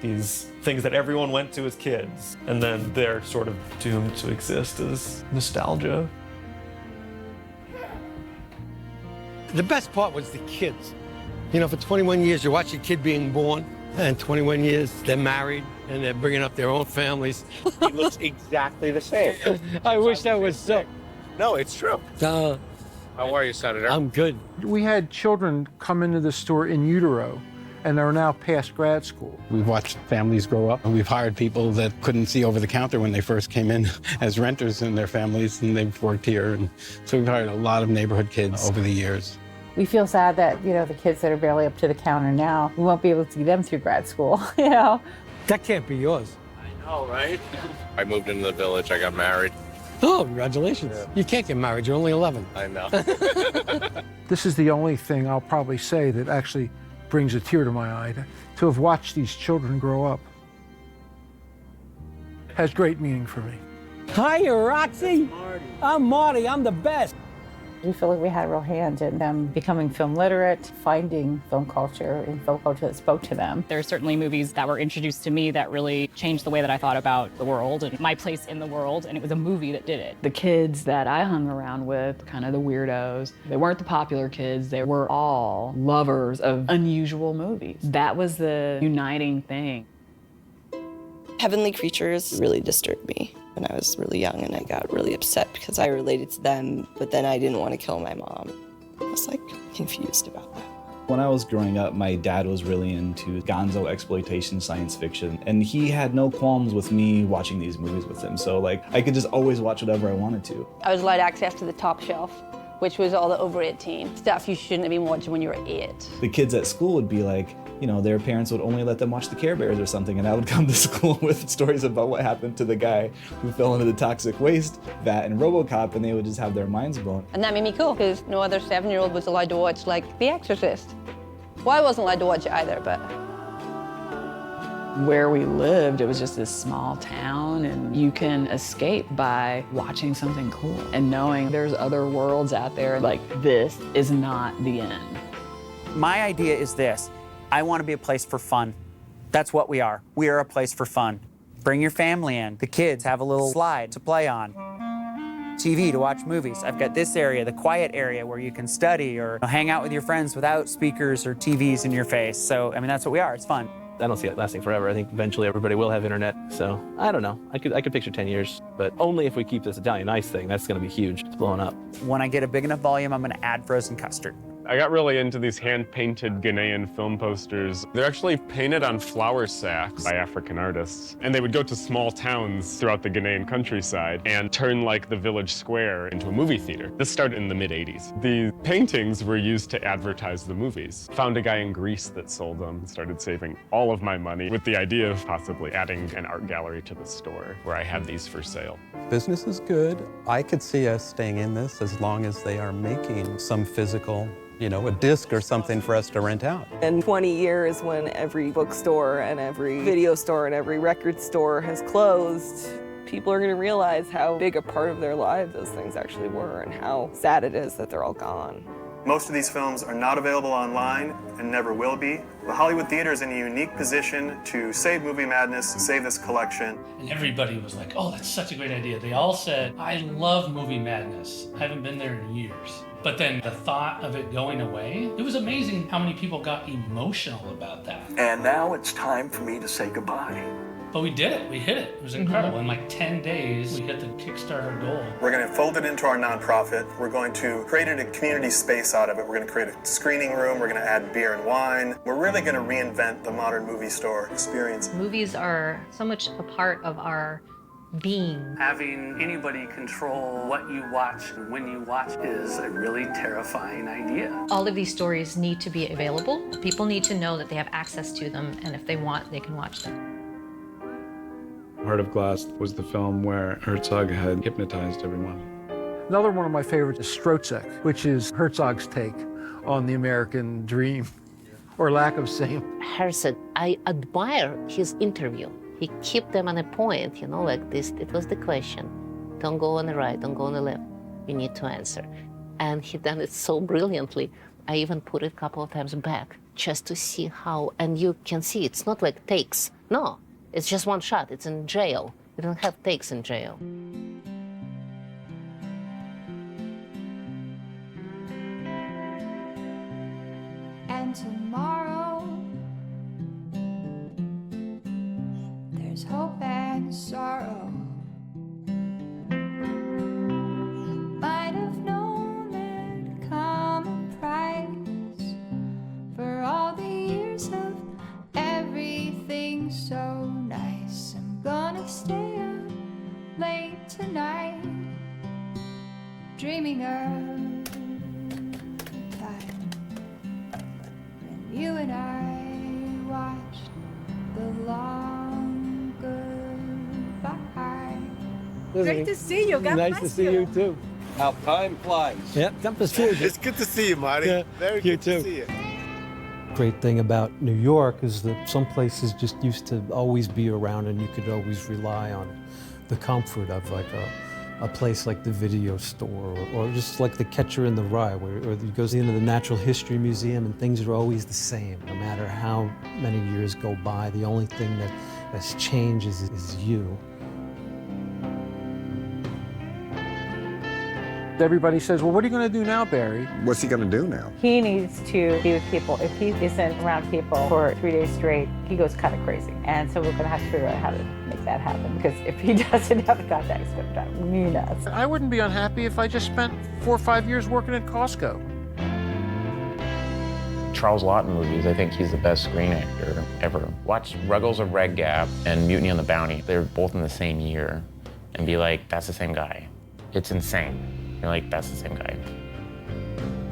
Speaker 2: these things that everyone went to as kids, and then they're sort of doomed to exist as nostalgia.
Speaker 18: The best part was the kids. You know, for 21 years, you watch your kid being born, and 21 years, they're married, and they're bringing up their own families.
Speaker 11: He looks exactly the same.
Speaker 18: I wish that was so.
Speaker 11: No, it's true. How are you, Senator?
Speaker 18: I'm good.
Speaker 15: We had children come into the store in utero, and they're now past grad school.
Speaker 27: We've watched families grow up, and we've hired people that couldn't see over the counter when they first came in as renters in their families, and they've worked here. And so we've hired a lot of neighborhood kids over the years.
Speaker 19: We feel sad that, you know, the kids that are barely up to the counter now, we won't be able to see them through grad school, you know?
Speaker 15: That can't be yours.
Speaker 11: I know, right? I moved into the village, I got married.
Speaker 18: Oh, congratulations. Yeah. You can't get married, you're only 11.
Speaker 11: I know.
Speaker 15: This is the only thing I'll probably say that actually brings a tear to my eye. To have watched these children grow up has great meaning for me.
Speaker 18: Hi, Roxy. I'm Marty. I'm the best.
Speaker 19: We feel like we had a real hand in them becoming film literate, finding film culture and film culture that spoke to them.
Speaker 20: There are certainly movies that were introduced to me that really changed the way that I thought about the world and my place in the world, and it was a movie that did it.
Speaker 23: The kids that I hung around with, kind of the weirdos, they weren't the popular kids, they were all lovers of unusual movies. That was the uniting thing.
Speaker 24: Heavenly creatures really disturbed me when I was really young, and I got really upset because I related to them, but then I didn't want to kill my mom. I was like confused about that.
Speaker 28: When I was growing up, my dad was really into gonzo exploitation science fiction, and he had no qualms with me watching these movies with him. So like, I could just always watch whatever I wanted to.
Speaker 5: I was allowed access to the top shelf, which was all the over 18 stuff you shouldn't have been watching when you were 8.
Speaker 28: The kids at school would be like, you know, their parents would only let them watch the Care Bears or something, and I would come to school with stories about what happened to the guy who fell into the toxic waste vat in RoboCop, and they would just have their minds blown.
Speaker 5: And that made me cool, because no other 7-year-old was allowed to watch, like, The Exorcist. Well, I wasn't allowed to watch it either, but...
Speaker 23: Where we lived, it was just this small town, and you can escape by watching something cool and knowing there's other worlds out there. Like, this is not the end.
Speaker 31: My idea is this. I want to be a place for fun. That's what we are. We are a place for fun. Bring your family in. The kids have a little slide to play on. TV to watch movies. I've got this area, the quiet area, where you can study or hang out with your friends without speakers or TVs in your face. So, I mean, that's what we are. It's fun.
Speaker 10: I don't see it lasting forever. I think eventually everybody will have internet. So I don't know. I could picture 10 years, but only if we keep this Italian ice thing. That's going to be huge. It's blowing up.
Speaker 31: When I get a big enough volume, I'm going to add frozen custard.
Speaker 9: I got really into these hand-painted Ghanaian film posters. They're actually painted on flour sacks by African artists. And they would go to small towns throughout the Ghanaian countryside and turn like the village square into a movie theater. This started in the mid-'80s. The paintings were used to advertise the movies. Found a guy in Greece that sold them, started saving all of my money with the idea of possibly adding an art gallery to the store where I had these for sale.
Speaker 7: Business is good. I could see us staying in this as long as they are making some physical, you know, a disc or something for us to rent out.
Speaker 29: In 20 years, when every bookstore and every video store and every record store has closed, people are going to realize how big a part of their lives those things actually were and how sad it is that they're all gone.
Speaker 32: Most of these films are not available online and never will be. The Hollywood Theater is in a unique position to save movie madness, save this collection.
Speaker 33: And everybody was like, oh, that's such a great idea. They all said, I love movie madness. I haven't been there in years. But then the thought of it going away, it was amazing how many people got emotional about that.
Speaker 34: And now it's time for me to say goodbye.
Speaker 33: But we did it, we hit it. It was incredible. In like 10 days, we hit the Kickstarter goal.
Speaker 32: We're going to fold it into our nonprofit. We're going to create a community space out of it. We're going to create a screening room. We're going to add beer and wine. We're really going to reinvent the modern movie store experience.
Speaker 25: Movies are so much a part of our being.
Speaker 33: Having anybody control what you watch and when you watch is a really terrifying idea.
Speaker 25: All of these stories need to be available. People need to know that they have access to them, and if they want, they can watch them.
Speaker 1: Heart of Glass was the film where Herzog had hypnotized everyone.
Speaker 15: Another one of my favorites is Strotzek, which is Herzog's take on the American dream, or lack of same.
Speaker 3: Herzog, I admire his interview. He kept them on a point, you know, like this. It was the question. Don't go on the right, don't go on the left. You need to answer. And he done it so brilliantly. I even put it a couple of times back just to see how, and you can see it's not like takes. No, it's just one shot. It's in jail. You don't have takes in jail.
Speaker 4: And tomorrow, there's hope and sorrow. Might have known there'd come a price for all the years of everything so nice. I'm gonna stay up late tonight, dreaming of time when you and I watched the long goodbye.
Speaker 18: Great to see you. God nice to see you too.
Speaker 6: How time flies.
Speaker 18: Yep, God bless you.
Speaker 6: It's good to see you, Marty.
Speaker 18: Yeah,
Speaker 6: Very
Speaker 18: you
Speaker 6: good
Speaker 18: too.
Speaker 6: to see you.
Speaker 8: Great thing about New York is that some places just used to always be around and you could always rely on the comfort of like a place like the video store or just like the Catcher in the Rye where it goes into the Natural History Museum and things are always the same. No matter how many years go by, the only thing that has changed is you.
Speaker 15: Everybody says, well, what are you going to do now, Barry?
Speaker 6: What's he going to do now?
Speaker 19: He needs to be with people. If he isn't around people for 3 days straight, he goes kind of crazy. And so we're going to have to figure out how to make that happen because if he doesn't have the contact, it's going to drive me nuts.
Speaker 15: I wouldn't be unhappy if I just spent 4 or 5 years working at Costco.
Speaker 12: Charles Lawton movies, I think he's the best screen actor ever. Watch Ruggles of Red Gap and Mutiny on the Bounty. They're both in the same year and be like, that's the same guy. It's insane. You're like, that's the same guy.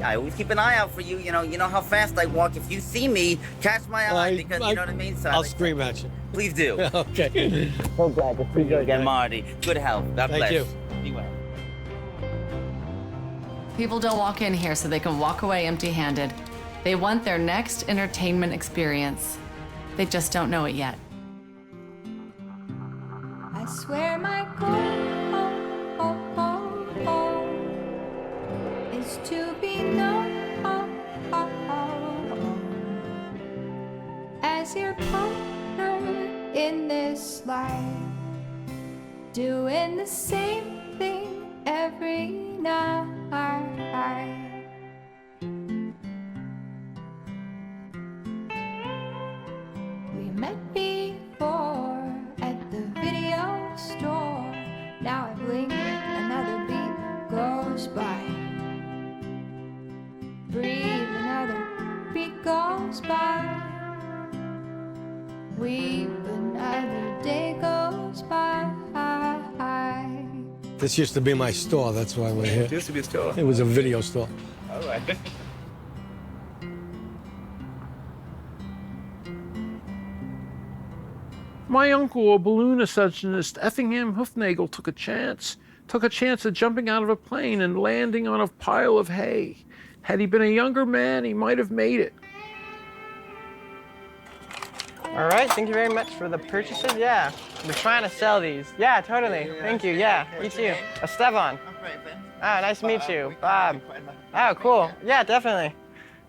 Speaker 13: I always keep an eye out for you. You know how fast I walk. If you see me, catch my eye because you know what I mean. So
Speaker 18: I'll scream at you.
Speaker 13: Please do.
Speaker 18: Okay.
Speaker 13: So glad to see you again, Marty. Good health. God bless.
Speaker 18: Thank you.
Speaker 13: Be well.
Speaker 14: People don't walk in here so they can walk away empty-handed. They want their next entertainment experience. They just don't know it yet.
Speaker 4: I swear my goal is to be known as your partner in this life, doing the same thing every night. We met before at the video store. Now I blink, another beat goes by. Breathe, another beat goes by. Weep, another day goes by.
Speaker 18: This used to be my store. That's why we're here.
Speaker 6: It used to be a store.
Speaker 18: It was a video store.
Speaker 6: All right.
Speaker 15: My uncle, a balloon ascensionist, Effingham Hoofnagel, took a chance of jumping out of a plane and landing on a pile of hay. Had he been a younger man, he might have made it.
Speaker 16: All right, thank you very much for the purchases. Yeah, we're trying to sell these. Yeah, totally. Thank you. Yeah, you too. Esteban. Ah, nice to meet you. Bob. Oh, cool. Yeah, definitely.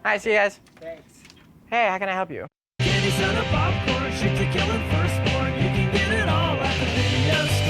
Speaker 16: All right, see you guys. Thanks. Hey, how can I help you?
Speaker 17: Candy, soda, popcorn, shoot to kill and firstborn. You can get it all at the video store.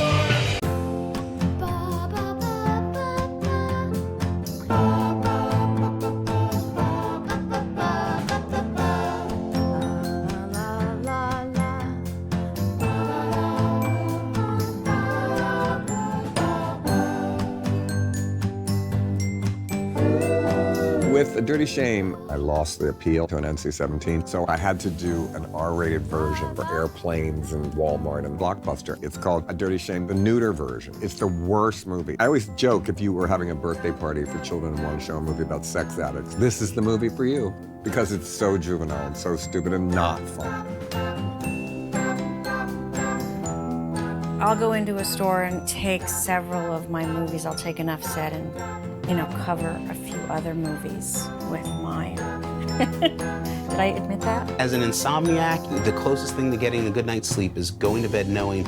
Speaker 6: With A Dirty Shame, I lost the appeal to an NC-17, so I had to do an R-rated version for airplanes and Walmart and Blockbuster. It's called A Dirty Shame, the neuter version. It's the worst movie. I always joke if you were having a birthday party for children and want to show a movie about sex addicts, this is the movie for you, because it's so juvenile and so stupid and not fun.
Speaker 2: I'll go into a store and take several of my movies. I'll take enough set and, cover a few other movies with mine. Did I admit that?
Speaker 5: As an insomniac, the closest thing to getting a good night's sleep is going to bed knowing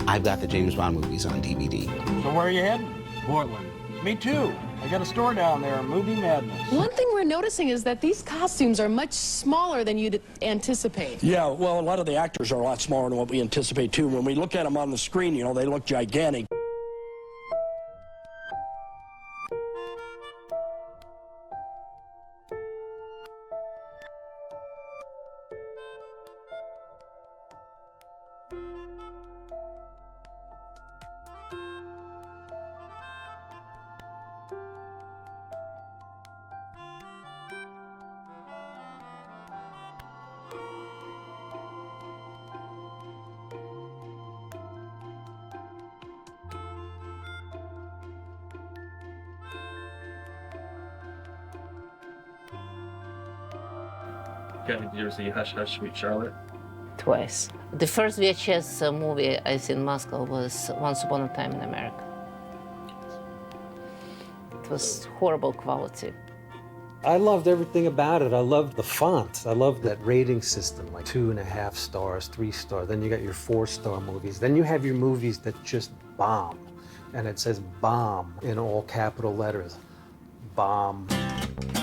Speaker 5: I've got the James Bond movies on DVD.
Speaker 10: So where are you heading? Portland. Me too. I got a store down there, Movie Madness.
Speaker 11: One thing we're noticing is that these costumes are much smaller than you'd anticipate.
Speaker 10: Yeah, well, a lot of the actors are a lot smaller than what we anticipate, too. When we look at them on the screen, they look gigantic.
Speaker 20: Did you ever see Hush Hush Sweet Charlotte?
Speaker 3: Twice. The first VHS movie I see in Moscow was Once Upon a Time in America. It was horrible quality.
Speaker 8: I loved everything about it. I loved the font. I loved that rating system, like 2.5 stars, 3 stars. Then you got your 4-star movies. Then you have your movies that just bomb. And it says bomb in all capital letters. Bomb.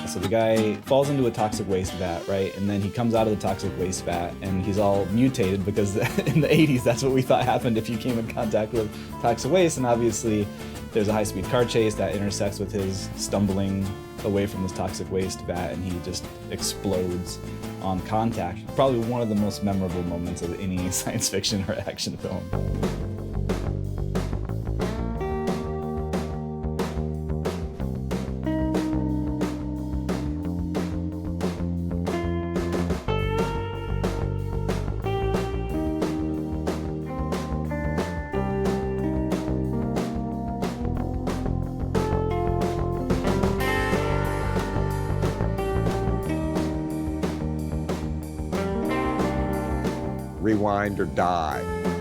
Speaker 21: So the guy falls into a toxic waste vat, right? And then he comes out of the toxic waste vat and he's all mutated because in the 80s, that's what we thought happened if you came in contact with toxic waste. And obviously there's a high-speed car chase that intersects with his stumbling away from this toxic waste vat, and he just explodes on contact. Probably one of the most memorable moments of any science fiction or action film.
Speaker 6: Rewind or Die.